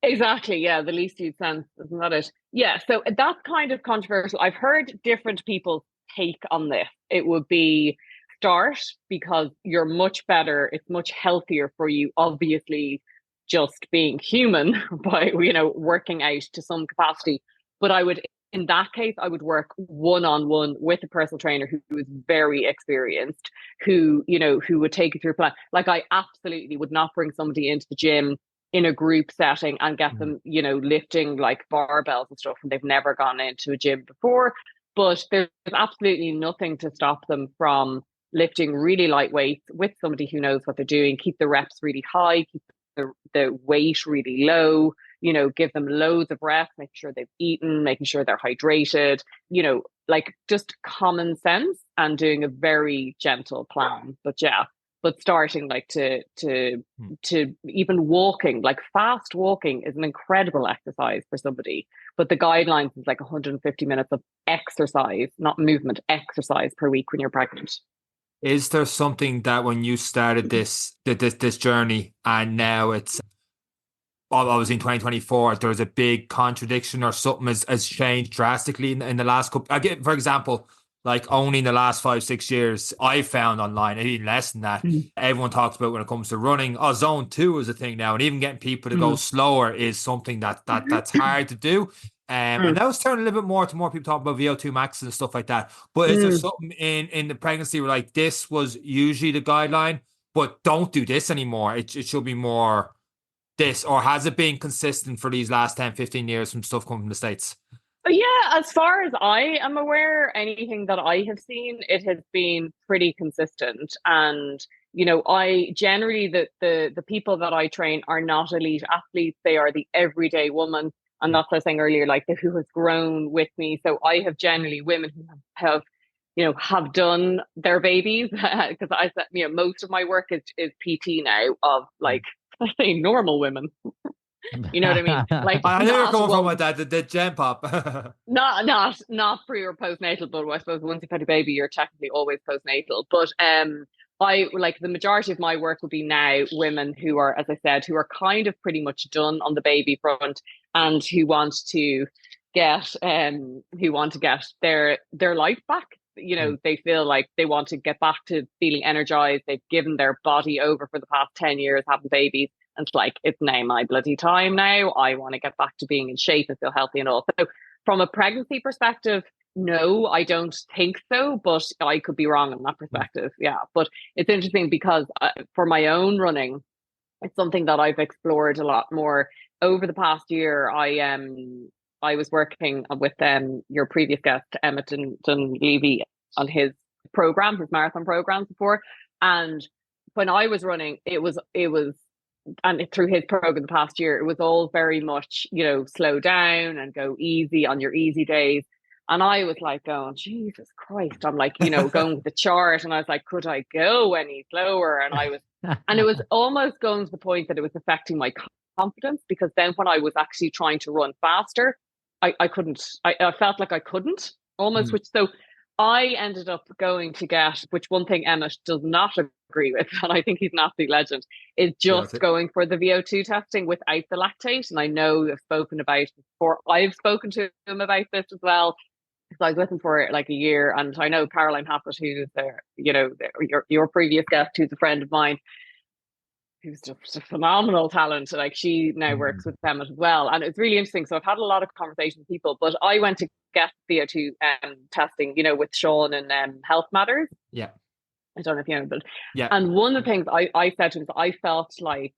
Exactly. Yeah. The least used sense, isn't that it? Yeah. So that's kind of controversial. I've heard different people's take on this. It would be start because you're much better. It's much healthier for you, obviously, just being human by, working out to some capacity. But in that case, I would work one-on-one with a personal trainer who is very experienced, who would take you through a plan. Like I absolutely would not bring somebody into the gym in a group setting and get them, lifting like barbells and stuff, and they've never gone into a gym before. But there's absolutely nothing to stop them from lifting really light weights with somebody who knows what they're doing, keep the reps really high, keep the weight really low, give them loads of reps, make sure they've eaten, making sure they're hydrated, like just common sense and doing a very gentle plan. But starting like to even walking, like fast walking is an incredible exercise for somebody. But the guidelines is like 150 minutes of exercise, not movement, exercise per week when you're pregnant. Is there something that when you started this journey and now it's obviously in 2024, there's a big contradiction or something has changed drastically in the last couple? Again, for example, like only in the last 5-6 years, I found online, and even less than that, everyone talks about when it comes to running. Oh, zone 2 is a thing now, and even getting people to go slower is something that's hard to do. And now it's turning a little bit more to more people talking about VO2 max and stuff like that. But is there something in the pregnancy where like this was usually the guideline, but don't do this anymore? It should be more this, or has it been consistent for these last 10-15 years from stuff coming from the States? Yeah, as far as I am aware, anything that I have seen, it has been pretty consistent. And, I generally, the people that I train are not elite athletes. They are the everyday woman. And that's what I was saying earlier, like who has grown with me. So I have generally women who have done their babies, because I said, most of my work is PT now of like, I say normal women. You know what I mean? Like I know you're coming from with that, the gem pop. not pre or postnatal, but I suppose once you've had a baby, you're technically always postnatal. But I like the majority of my work would be now women who are, as I said, who are kind of pretty much done on the baby front and who want to get their life back. They feel like they want to get back to feeling energized. They've given their body over for the past 10 years having babies. And it's like, it's now my bloody time now. I want to get back to being in shape and feel healthy and all. So from a pregnancy perspective, no, I don't think so, but I could be wrong on that perspective. Yeah. But it's interesting because for my own running, it's something that I've explored a lot more over the past year. I was working with your previous guest, Emmett Levy, on his marathon programs before. And when I was running, it was and through his program the past year, it was all very much, slow down and go easy on your easy days. And I was like, going, Jesus Christ. I'm like, going with the chart. And I was like, could I go any slower? And it was almost going to the point that it was affecting my confidence, because then when I was actually trying to run faster, I couldn't, I felt like I couldn't almost, which so I ended up going to get, which one thing Emmett does not agree with, and I think he's an absolute legend, is just going for the VO2 testing without the lactate. And I know I've spoken about it before. I've spoken to him about this as well, because I was with him for like a year. And I know Caroline Happett, who's there, your previous guest, who's a friend of mine, who's just a phenomenal talent. Like she now works with them as well. And it's really interesting. So I've had a lot of conversations with people, but I went to get VO2 testing, you know, with Sean and Health Matters. Yeah. I don't know if you know, but Yeah. and one of the things I said to him is I felt like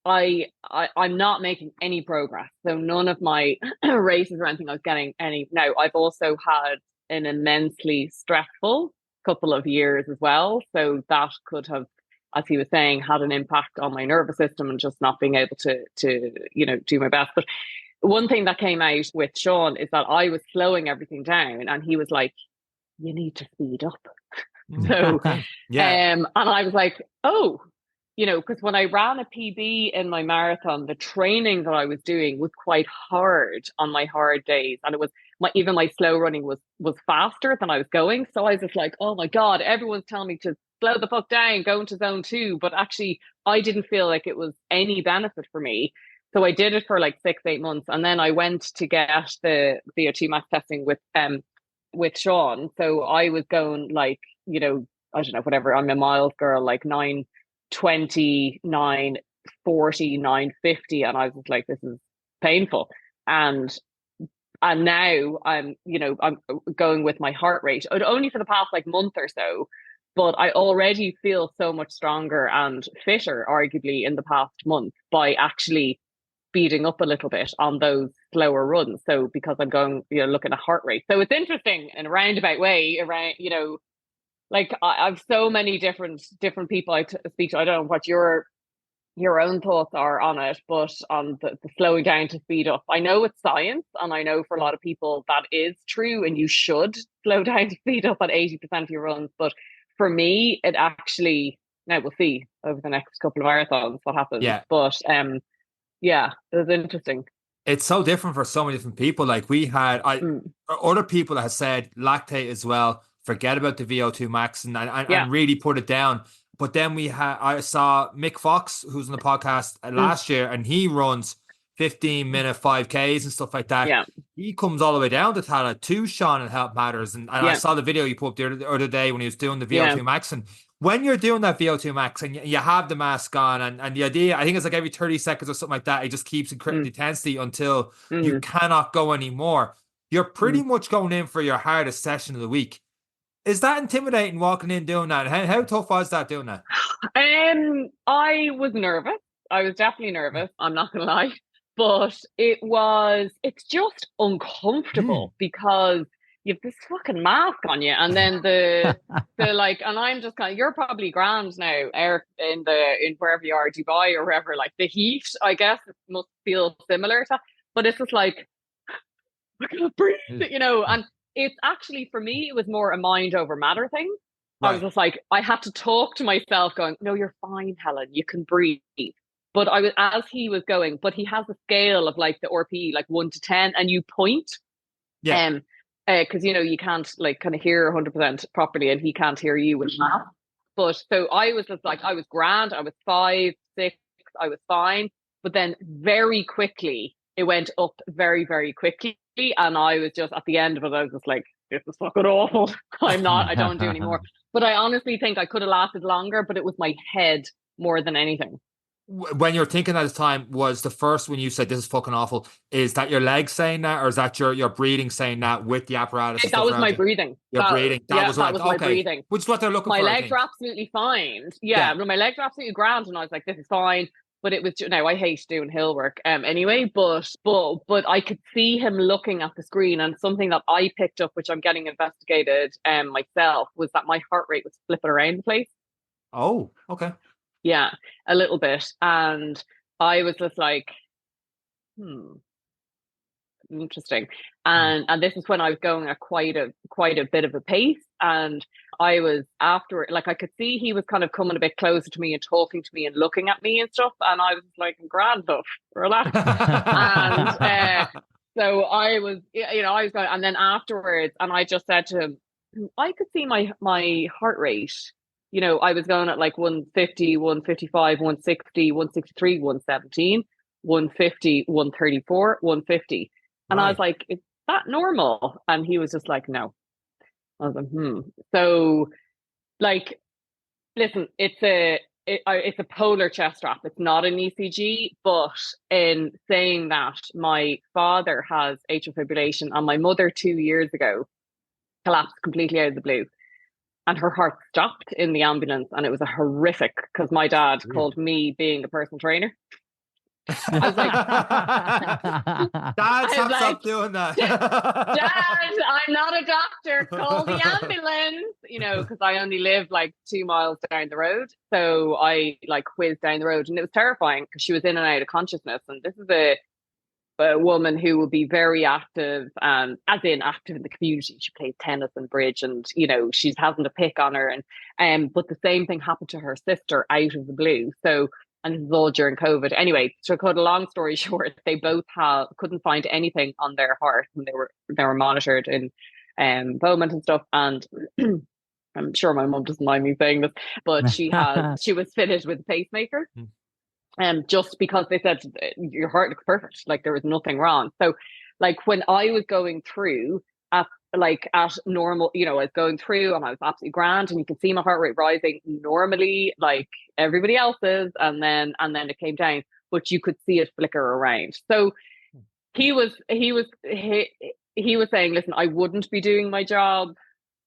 I'm not making any progress. So none of my races or anything I was getting any. Now I've also had an immensely stressful couple of years as well. So that could have, as he was saying, had an impact on my nervous system and just not being able to you know, do my best. But one thing that came out with Sean is that I was slowing everything down, and he was like, "You need to speed up." So, Yeah. and I was like, "Oh." You know, because when I ran a PB in my marathon, the training that I was doing was quite hard on my hard days, and it was even my slow running was faster than I was going. So I was just like, oh my god, everyone's telling me to slow the fuck down, go into zone 2, but actually I didn't feel like it was any benefit for me. So I did it for like 6-8 months, and then I went to get the VO2 max testing with Sean. So I was going like, you know, I don't know, whatever. I'm a miles girl, like 9:20, 9:40, 9:50, and I was just like, this is painful. And now I'm, you know, I'm going with my heart rate only for the past like month or so, but I already feel so much stronger and fitter, arguably, in the past month by actually speeding up a little bit on those slower runs. So because I'm going, you know, looking at heart rate. So it's interesting in a roundabout way around, you know, like I've so many different people I speak to. I don't know what your own thoughts are on it, but on the slowing down to speed up. I know it's science, and I know for a lot of people that is true, and you should slow down to speed up at 80% of your runs. But for me, it actually, now we'll see over the next couple of marathons what happens. Yeah. But yeah, it was interesting. It's so different for so many different people. Like we had other people that have said lactate as well, forget about the VO2 max and really put it down. But then I saw Mick Fox, who's on the podcast last year, and he runs 15-minute 5Ks and stuff like that. Yeah. He comes all the way down to Tala to Sean and Help Matters. And I saw the video you put up the other day when he was doing the VO2 max. And when you're doing that VO2 max and you have the mask on, and the idea, I think it's like every 30 seconds or something like that, it just keeps increasing the intensity until you cannot go anymore. You're pretty much going in for your hardest session of the week. Is that intimidating walking in doing that? How tough was that doing that? I was nervous. I was definitely nervous. I'm not gonna lie, but it's just uncomfortable because you have this fucking mask on you, and then the like, and I'm just kind of, you're probably grand now, Eric, in wherever you are, Dubai or wherever, like the heat, I guess it must feel similar to, but it's just like, I can't breathe, you know, and it's actually, for me, it was more a mind over matter thing. Right. I was just like, I had to talk to myself going, no, you're fine, Helen, you can breathe. But as he was going, but he has a scale of like the RP, like 1 to 10, and you point. Yeah. Because, you know, you can't like kind of hear 100% properly, and he can't hear you with that. But so I was just like, I was grand. I was 5, 6, I was fine. But then very quickly, it went up very, very quickly. And I was just, at the end of it, I was just like, this is fucking awful. I don't do anymore. But I honestly think I could have lasted longer, but it was my head more than anything. When you're thinking at the time, was the first when you said this is fucking awful, is that your legs saying that, or is that your breathing saying that with the apparatus? That was my breathing. Your breathing. That was my breathing. Which is what they're looking for. My legs were absolutely fine. Yeah, my legs were absolutely grand, and I was like, this is fine. But it was, now I hate doing hill work anyway, but I could see him looking at the screen, and something that I picked up, which I'm getting investigated myself, was that my heart rate was flipping around the place. Oh, okay. Yeah, a little bit. And I was just like, interesting. And this is when I was going at quite a bit of a pace. And I was after, like, I could see he was kind of coming a bit closer to me and talking to me and looking at me and stuff. And I was like, grand stuff, relax. And so I was, you know, I was going, and then afterwards, and I just said to him, I could see my heart rate. You know, I was going at like 150, 155, 160, 163, 117, 150, 134, 150. And I was like, is that normal? And he was just like, no. I was like, So, like, listen, it's it's a polar chest strap. It's not an ECG, but in saying that, my father has atrial fibrillation, and my mother 2 years ago collapsed completely out of the blue, and her heart stopped in the ambulance, and it was a horrific, because my dad called me being a personal trainer. I was like, Dad, stop doing that. Dad, I'm not a doctor. Call the ambulance. Because I only live like 2 miles down the road. So I like whizzed down the road, and it was terrifying because she was in and out of consciousness. And this is a woman who will be very active, and as in active in the community. She plays tennis and bridge, and she's having to pick on her. And but the same thing happened to her sister out of the blue. So. And this is all during COVID. Anyway, to cut a long story short, they both couldn't find anything on their heart, and they were monitored in Beaumont and stuff. And I'm sure my mum doesn't mind me saying this, but she was fitted with a pacemaker. Just because they said your heart looks perfect, like there was nothing wrong. So, like when I was going through at normal, I was going through and I was absolutely grand, and you can see my heart rate rising normally, like everybody else's, and then it came down, but you could see it flicker around. So he was saying, listen, I wouldn't be doing my job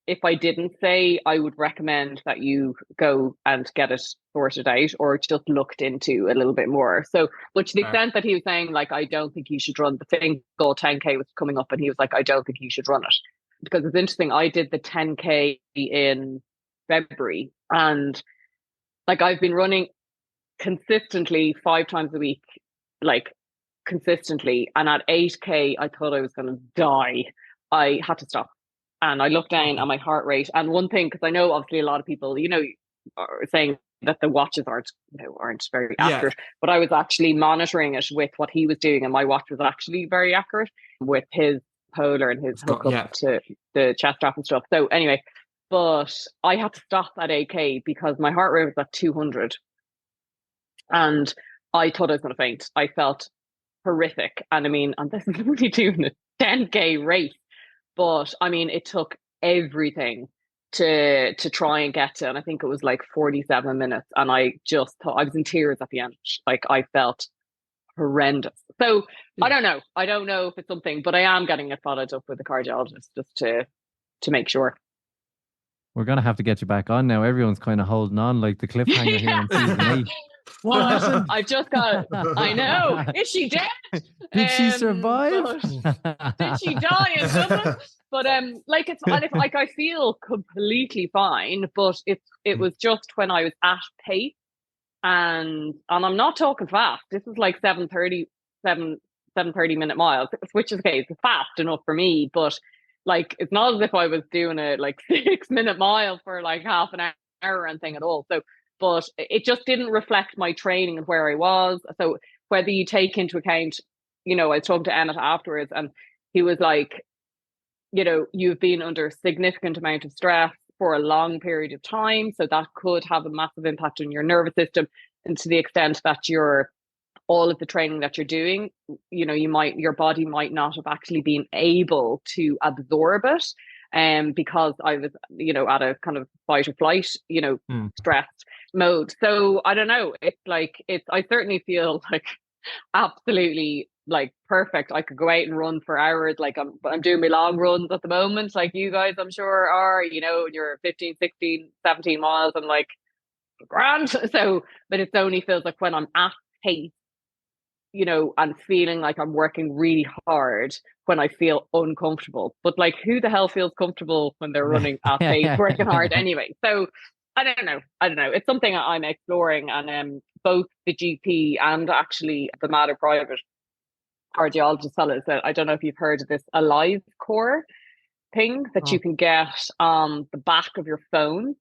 if I didn't say I would recommend that you go and get it sorted out, or just looked into a little bit more. So, but to the extent that he was saying, like, I don't think you should run the single 10K was coming up, and he was like, I don't think you should run it. Because it's interesting, I did the 10K in February, and like I've been running consistently 5 times a week, like consistently. And at 8K, I thought I was going to die. I had to stop. And I looked down at my heart rate. And one thing, because I know obviously a lot of people, are saying that the watches aren't very accurate, but I was actually monitoring it with what he was doing, and my watch was actually very accurate with his polar and his hookup to the chest strap and stuff. So anyway, but I had to stop at 8K because my heart rate was at 200, and I thought I was going to faint. I felt horrific, and I mean, and this is only doing a 10K race. But I mean, it took everything to try and get to, and I think it was like 47 minutes. And I just thought I was in tears at the end. Like I felt horrendous. So I don't know. I don't know if it's something, but I am getting it followed up with the cardiologist just to make sure. We're gonna have to get you back on now. Everyone's kind of holding on, like the cliffhanger here in season 8. What? I've just got. I know. Is she dead? Did she survive? Did she die in Dublin? But like it's like I feel completely fine. But it was just when I was at pace, and I'm not talking fast. This is like 7:30 minute miles, which is okay. It's fast enough for me, but like it's not as if I was doing a like 6-minute mile for like half an hour and thing at all. So. But it just didn't reflect my training and where I was. So whether you take into account, I was talking to Emmett afterwards, and he was like, you've been under a significant amount of stress for a long period of time. So that could have a massive impact on your nervous system. And to the extent that all of the training that you're doing, your body might not have actually been able to absorb it. Because I was, at a kind of fight or flight, stressed mode. So I don't know. It's like I certainly feel like absolutely like perfect. I could go out and run for hours. Like I'm doing my long runs at the moment, like you guys I'm sure are, you're 15, 16, 17 miles. I'm like grand. So, but it only feels like when I'm at pace, and feeling like I'm working really hard when I feel uncomfortable. But like, who the hell feels comfortable when they're running at pace, working hard anyway? So I don't know. It's something I'm exploring, and both the GP and actually the Mater private cardiologist fellows. I don't know if you've heard of this Alive Core thing that you can get on the back of your phone,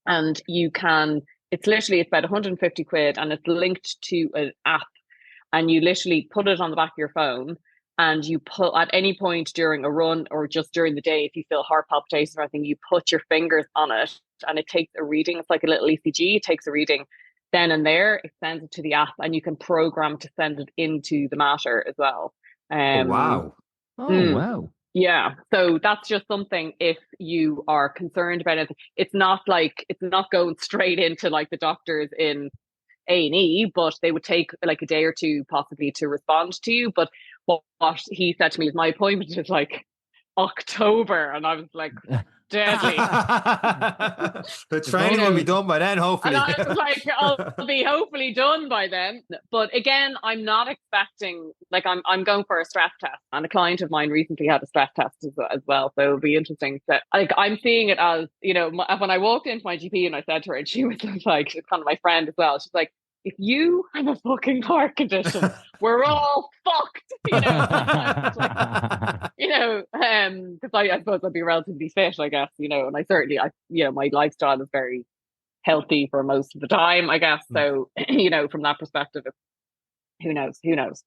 and you can. It's about 150 quid, and it's linked to an app. And you literally put it on the back of your phone, and you put at any point during a run or just during the day, if you feel heart palpitations or anything, you put your fingers on it, and it takes a reading. It's like a little ECG. It takes a reading then and there. It sends it to the app, and you can program to send it into the Mater as well. Wow. Wow. Yeah. So that's just something, if you are concerned about it, it's not going straight into like the doctors in A&E, but they would take like a day or two possibly to respond to you. But what he said to me is, my appointment is like October, and I was like, deadly. The It's training will be only done by then, And hopefully. I was like, I'll be hopefully done by then. But again, I'm not expecting, like, I'm going for a stress test. And a client of mine recently had a stress test as well. So it'll be interesting. So, like, I'm seeing it as, when I walked into my GP and I said to her, and she was like, she's kind of my friend as well. She's like, if you have a fucking heart condition, we're all fucked, I was like, because I suppose I'd be relatively fit, I guess, and I certainly, my lifestyle is very healthy for most of the time, I guess. So, from that perspective, who knows?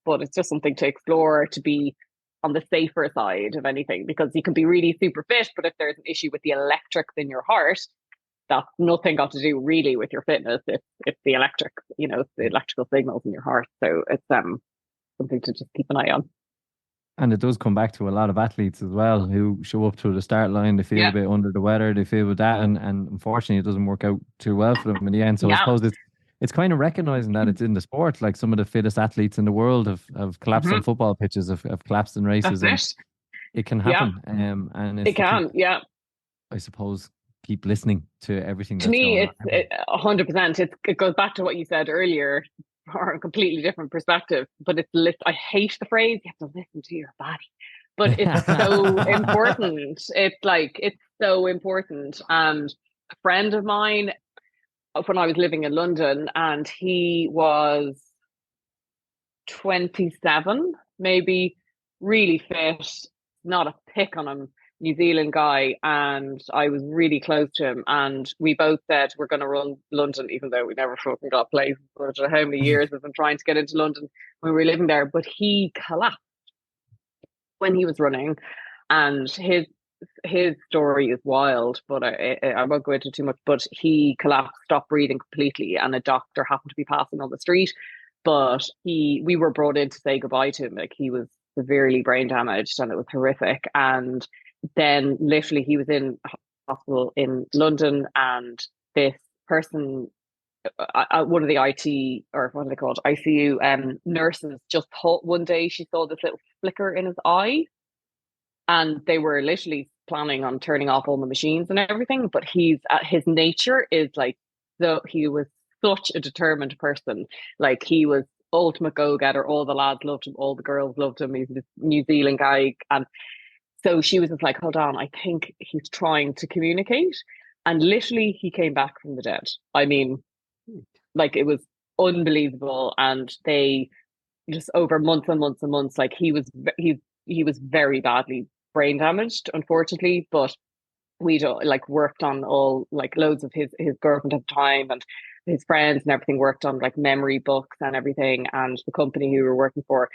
But it's just something to explore, to be on the safer side of anything, because you can be really super fit, but if there's an issue with the electrics in your heart, that's nothing got to do really with your fitness. It's the it's the electrical signals in your heart. So it's something to just keep an eye on. And it does come back to a lot of athletes as well who show up to the start line, they feel Yeah. a bit under the weather, they feel with that, and unfortunately it doesn't work out too well for them in the end. So I Yeah. suppose it's kind of recognizing that it's in the sport. Like some of the fittest athletes in the world have collapsed on football pitches, have collapsed in races, That's and it can Yeah. happen. And It it's to can, yeah. I suppose, keep listening to everything To that's me, going on. it's 100%. It goes back to what you said earlier, or a completely different perspective. But I hate the phrase, you have to listen to your body. But it's so important. It's so important. And a friend of mine, when I was living in London, and he was 27, maybe, really fit, not a pick on him, New Zealand guy, and I was really close to him. And we both said we're going to run London, even though we never fucking got places. But how many years we've been trying to get into London when we were living there? But he collapsed when he was running, and his story is wild, but I won't go into too much. But he collapsed, stopped breathing completely, and a doctor happened to be passing on the street. But we were brought in to say goodbye to him. Like, he was severely brain damaged, and it was horrific. And then literally he was in hospital in London, and this person, one of the IT, or what are they called, ICU nurses, just thought one day she saw this little flicker in his eye, and they were literally planning on turning off all the machines and everything. But his nature is like, he was such a determined person. Like, he was ultimate go-getter. All the lads loved him, all the girls loved him. He's this New Zealand guy. And so she was just like, hold on, I think he's trying to communicate. And literally he came back from the dead. I mean, like, it was unbelievable. And they just, over months and months and months, like, he was very badly brain damaged, unfortunately. But we'd like worked on all, like, loads of his girlfriend at the time and his friends and everything, worked on like memory books and everything. And the company we were working for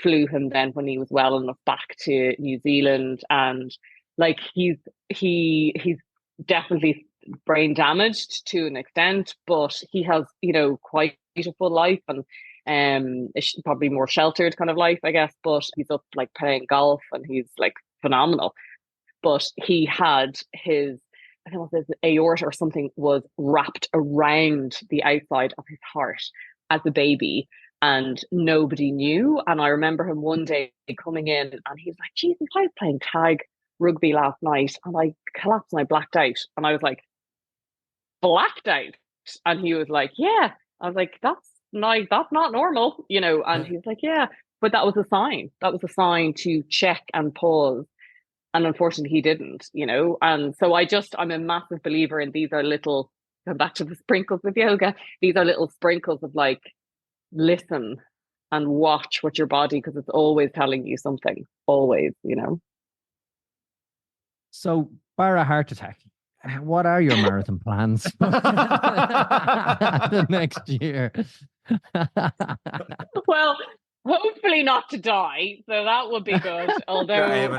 flew him then, when he was well enough, back to New Zealand. And like, he's definitely brain damaged to an extent, but he has, quite a full life, and probably more sheltered kind of life, I guess. But he's up like playing golf, and he's like phenomenal. But he had I think it was his aorta or something, was wrapped around the outside of his heart as a baby, and nobody knew. And I remember him one day coming in, and he was like, Jesus, I was playing tag rugby last night, and I collapsed and I blacked out. And I was like, blacked out? And he was like, yeah. I was like, that's not normal, And he was like, yeah. But that was a sign. That was a sign to check and pause. And unfortunately he didn't, And so I'm a massive believer in, these are little, going back to the sprinkles of yoga, these are little sprinkles of like, listen and watch what your body, because it's always telling you something, always. So, bar a heart attack, what are your marathon plans for the next year? Well, hopefully not to die, so that would be good. Although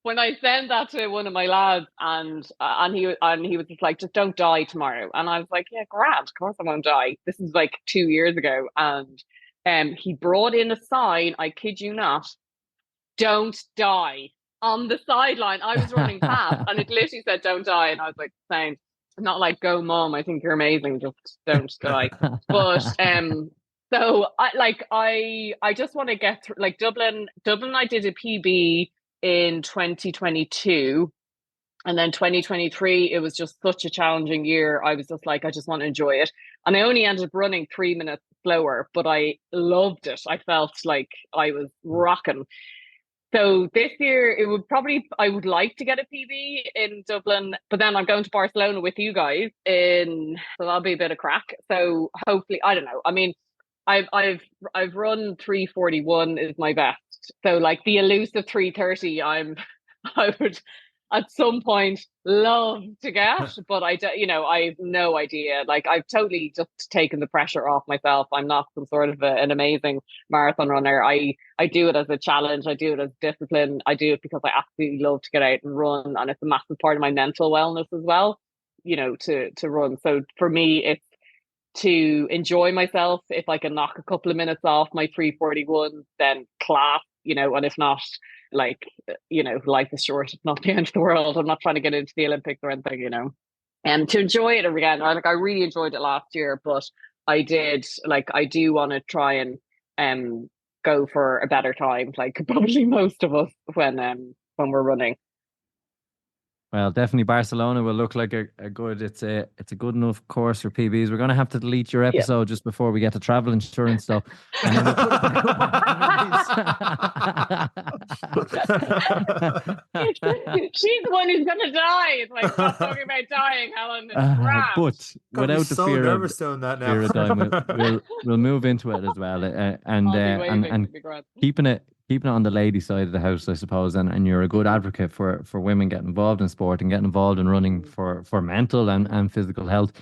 when I sent that to one of my lads, and he was just like, just don't die tomorrow. And I was like, yeah, grand, of course I won't die. This is like 2 years ago. And he brought in a sign, I kid you not, don't die on the sideline. I was running past and it literally said, don't die. And I was like, saying, not like, go mom, I think you're amazing, just don't die. But so I just want to get through, like, Dublin. I did a PB in 2022, and then 2023 it was just such a challenging year. I was just like, I just want to enjoy it, and I only ended up running 3 minutes slower, but I loved it. I felt like I was rocking. So this year I would like to get a PB in Dublin, but then I'm going to Barcelona with you guys so that'll be a bit of crack. So hopefully, I don't know. I mean, I've run 3:41 is my best. So like the elusive 3:30, I would at some point love to get, but I have no idea. Like, I've totally just taken the pressure off myself. I'm not some sort of an amazing marathon runner. I do it as a challenge. I do it as discipline. I do it because I absolutely love to get out and run, and it's a massive part of my mental wellness as well, to run. So for me, it's to enjoy myself. If I can knock a couple of minutes off my 3:41, then class, and if not, like, life is short. It's not the end of the world. I'm not trying to get into the Olympics or anything, and to enjoy it again. I really enjoyed it last year, but I do want to try and go for a better time, like probably most of us when we're running. Well, definitely Barcelona will look like a good. It's a good enough course for PBs. We're going to have to delete your episode just before we get to travel insurance stuff, and then we'll put it back up. She's the one who's going to die. It's like, stop talking about dying, Helen. But without the so fear nervous of doing that now. dying, we'll move into it as well, and keeping it on the lady side of the house, I suppose, and you're a good advocate for women getting involved in sport and getting involved in running for mental and physical health.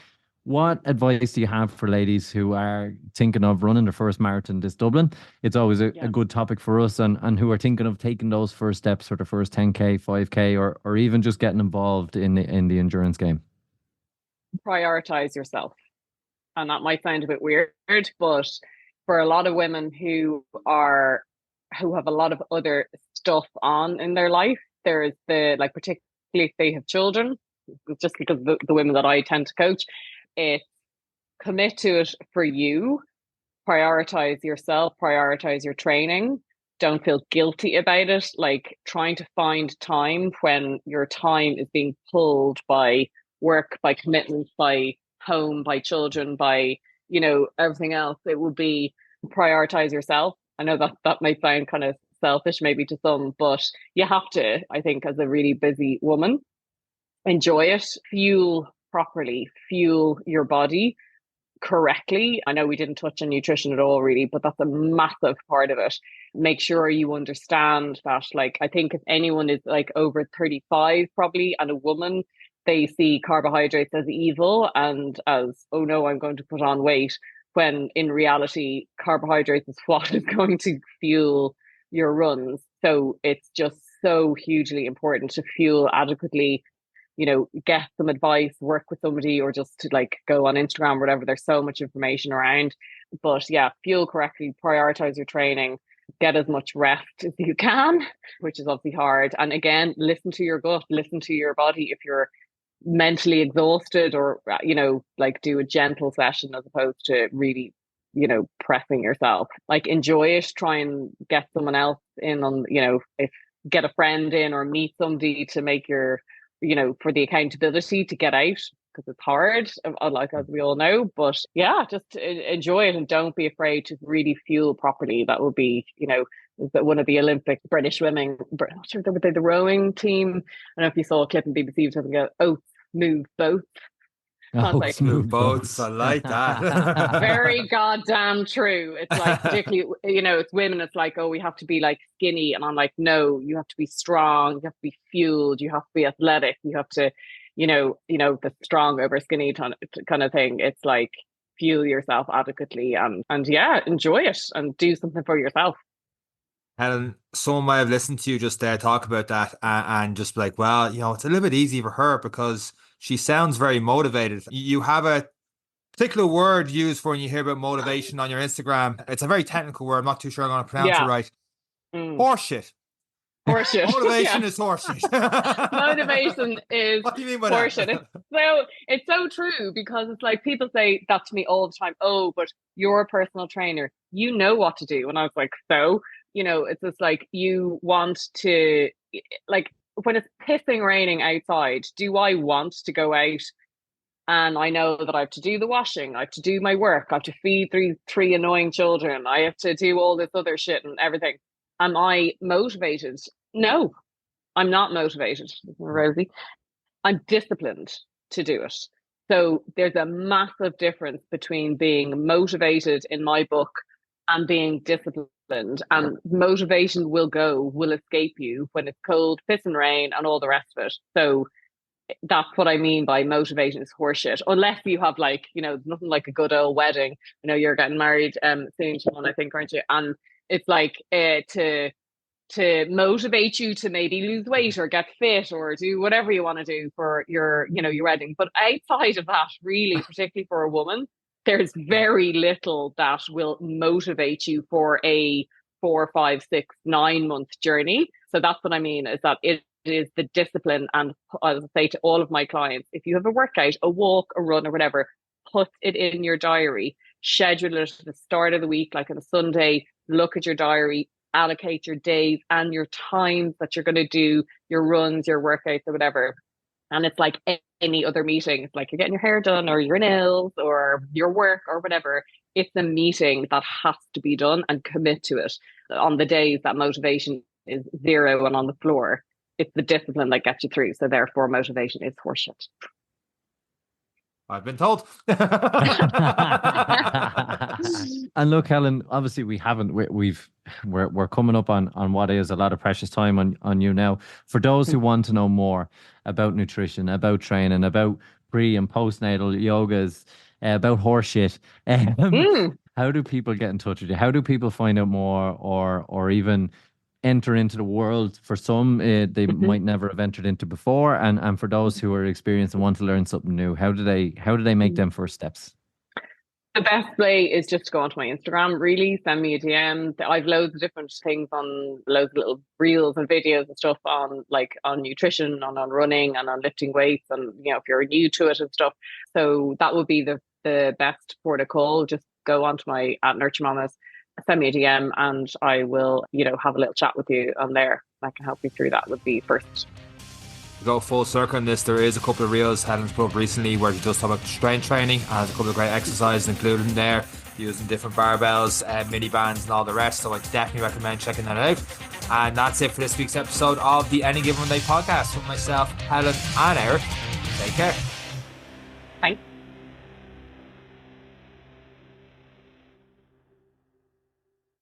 What advice do you have for ladies who are thinking of running their first marathon this Dublin? It's always a good topic for us, and who are thinking of taking those first steps for the first 10K, 5K, or even just getting involved in the endurance game. Prioritize yourself. And that might sound a bit weird, but for a lot of women who have a lot of other stuff on in their life, there's particularly if they have children, just because the women that I tend to coach, it's commit to it for you, prioritize yourself, prioritize your training. Don't feel guilty about it. Like, trying to find time when your time is being pulled by work, by commitments, by home, by children, by, everything else. It will be prioritize yourself. I know that might sound kind of selfish maybe to some, but you have to, I think, as a really busy woman, enjoy it, fuel properly, fuel your body correctly. I know we didn't touch on nutrition at all really, but that's a massive part of it. Make sure you understand that, like, I think if anyone is like over 35 probably and a woman, they see carbohydrates as evil and as, oh no, I'm going to put on weight, when in reality carbohydrates is what is going to fuel your runs. So it's just so hugely important to fuel adequately, get some advice, work with somebody, or just to like go on Instagram or whatever. There's so much information around. But yeah, fuel correctly, prioritize your training, get as much rest as you can, which is obviously hard. And again, listen to your gut, listen to your body. If you're mentally exhausted, or like, do a gentle session as opposed to really pressing yourself. Like, enjoy it. Try and get someone else in on, if get a friend in or meet somebody to make your for the accountability to get out, because it's hard, like, as we all know. But yeah, just enjoy it and don't be afraid to really fuel properly. That would be one of the Olympic British swimming, I'm not sure they were the rowing team. I don't know if you saw a clip in BBC was having oats move boats. Like, move boats. I like that. Very goddamn true. It's like, particularly, it's women. It's like, oh, we have to be like skinny, and I'm like, no, you have to be strong. You have to be fueled. You have to be athletic. You have to, the strong over skinny kind of thing. It's like, fuel yourself adequately, and yeah, enjoy it and do something for yourself. Helen, someone might have listened to you just there talk about that and just be like, well, it's a little bit easy for her because she sounds very motivated. You have a particular word used for when you hear about motivation on your Instagram. It's a very technical word. I'm not too sure I'm going to pronounce it right. Horseshit. Horseshit. Motivation Yeah. is horseshit. Motivation is What do you mean by horseshit. that? It's so true, because it's like people say that to me all the time. Oh, but you're a personal trainer. You know what to do. And I was like, so, it's just like, you want to, like, when it's pissing raining outside, do I want to go out? And I know that I have to do the washing, I have to do my work, I have to feed three annoying children, I have to do all this other shit and everything. Am I motivated? No, I'm not motivated, Rosie. I'm disciplined to do it. So there's a massive difference between being motivated in my book and being disciplined. And motivation will escape you when it's cold, piss and rain, and all the rest of it. So that's what I mean by motivation is horseshit. Unless you have, like, nothing like a good old wedding. I know you're getting married soon, Sean, I think, aren't you? And it's like to motivate you to maybe lose weight or get fit or do whatever you want to do for your wedding. But outside of that, really, particularly for a woman, there's very little that will motivate you for a 4, 5, 6, 9 month journey. So that's what I mean, is that it is the discipline. And as I say to all of my clients, if you have a workout, a walk, a run, or whatever, put it in your diary, schedule it at the start of the week, like on a Sunday. Look at your diary, allocate your days and your times that you're going to do your runs, your workouts, or whatever. And it's like any other meeting. It's like you're getting your hair done, or your nails, or your work, or whatever. It's a meeting that has to be done, and commit to it. On the days that motivation is zero and on the floor, it's the discipline that gets you through. So therefore, motivation is horseshit. I've been told. And look, Helen, obviously we're coming up on what is a lot of precious time on you now. For those who want to know more about nutrition, about training, about pre and postnatal yogas, about horseshit, how do people get in touch with you? How do people find out more, or even enter into the world? For some, they might never have entered into before, and for those who are experienced and want to learn something new, how do they make them first steps? The best way is just to go onto my Instagram, really. Send me a DM. I've loads of different things on, loads of little reels and videos and stuff on nutrition and on running and on lifting weights, and if you're new to it and stuff. So that would be the best port of call. Just go onto my @NurtureMamas, send me a DM, and I will, have a little chat with you on there. I can help you through that. Would be first. To go full circle on this, there is a couple of reels Helen's put up recently where she does talk about strength training, and has a couple of great exercises included in there, using different barbells, mini bands, and all the rest. So I definitely recommend checking that out. And that's it for this week's episode of the Any Given Day podcast with myself, Helen, and Eric. Take care.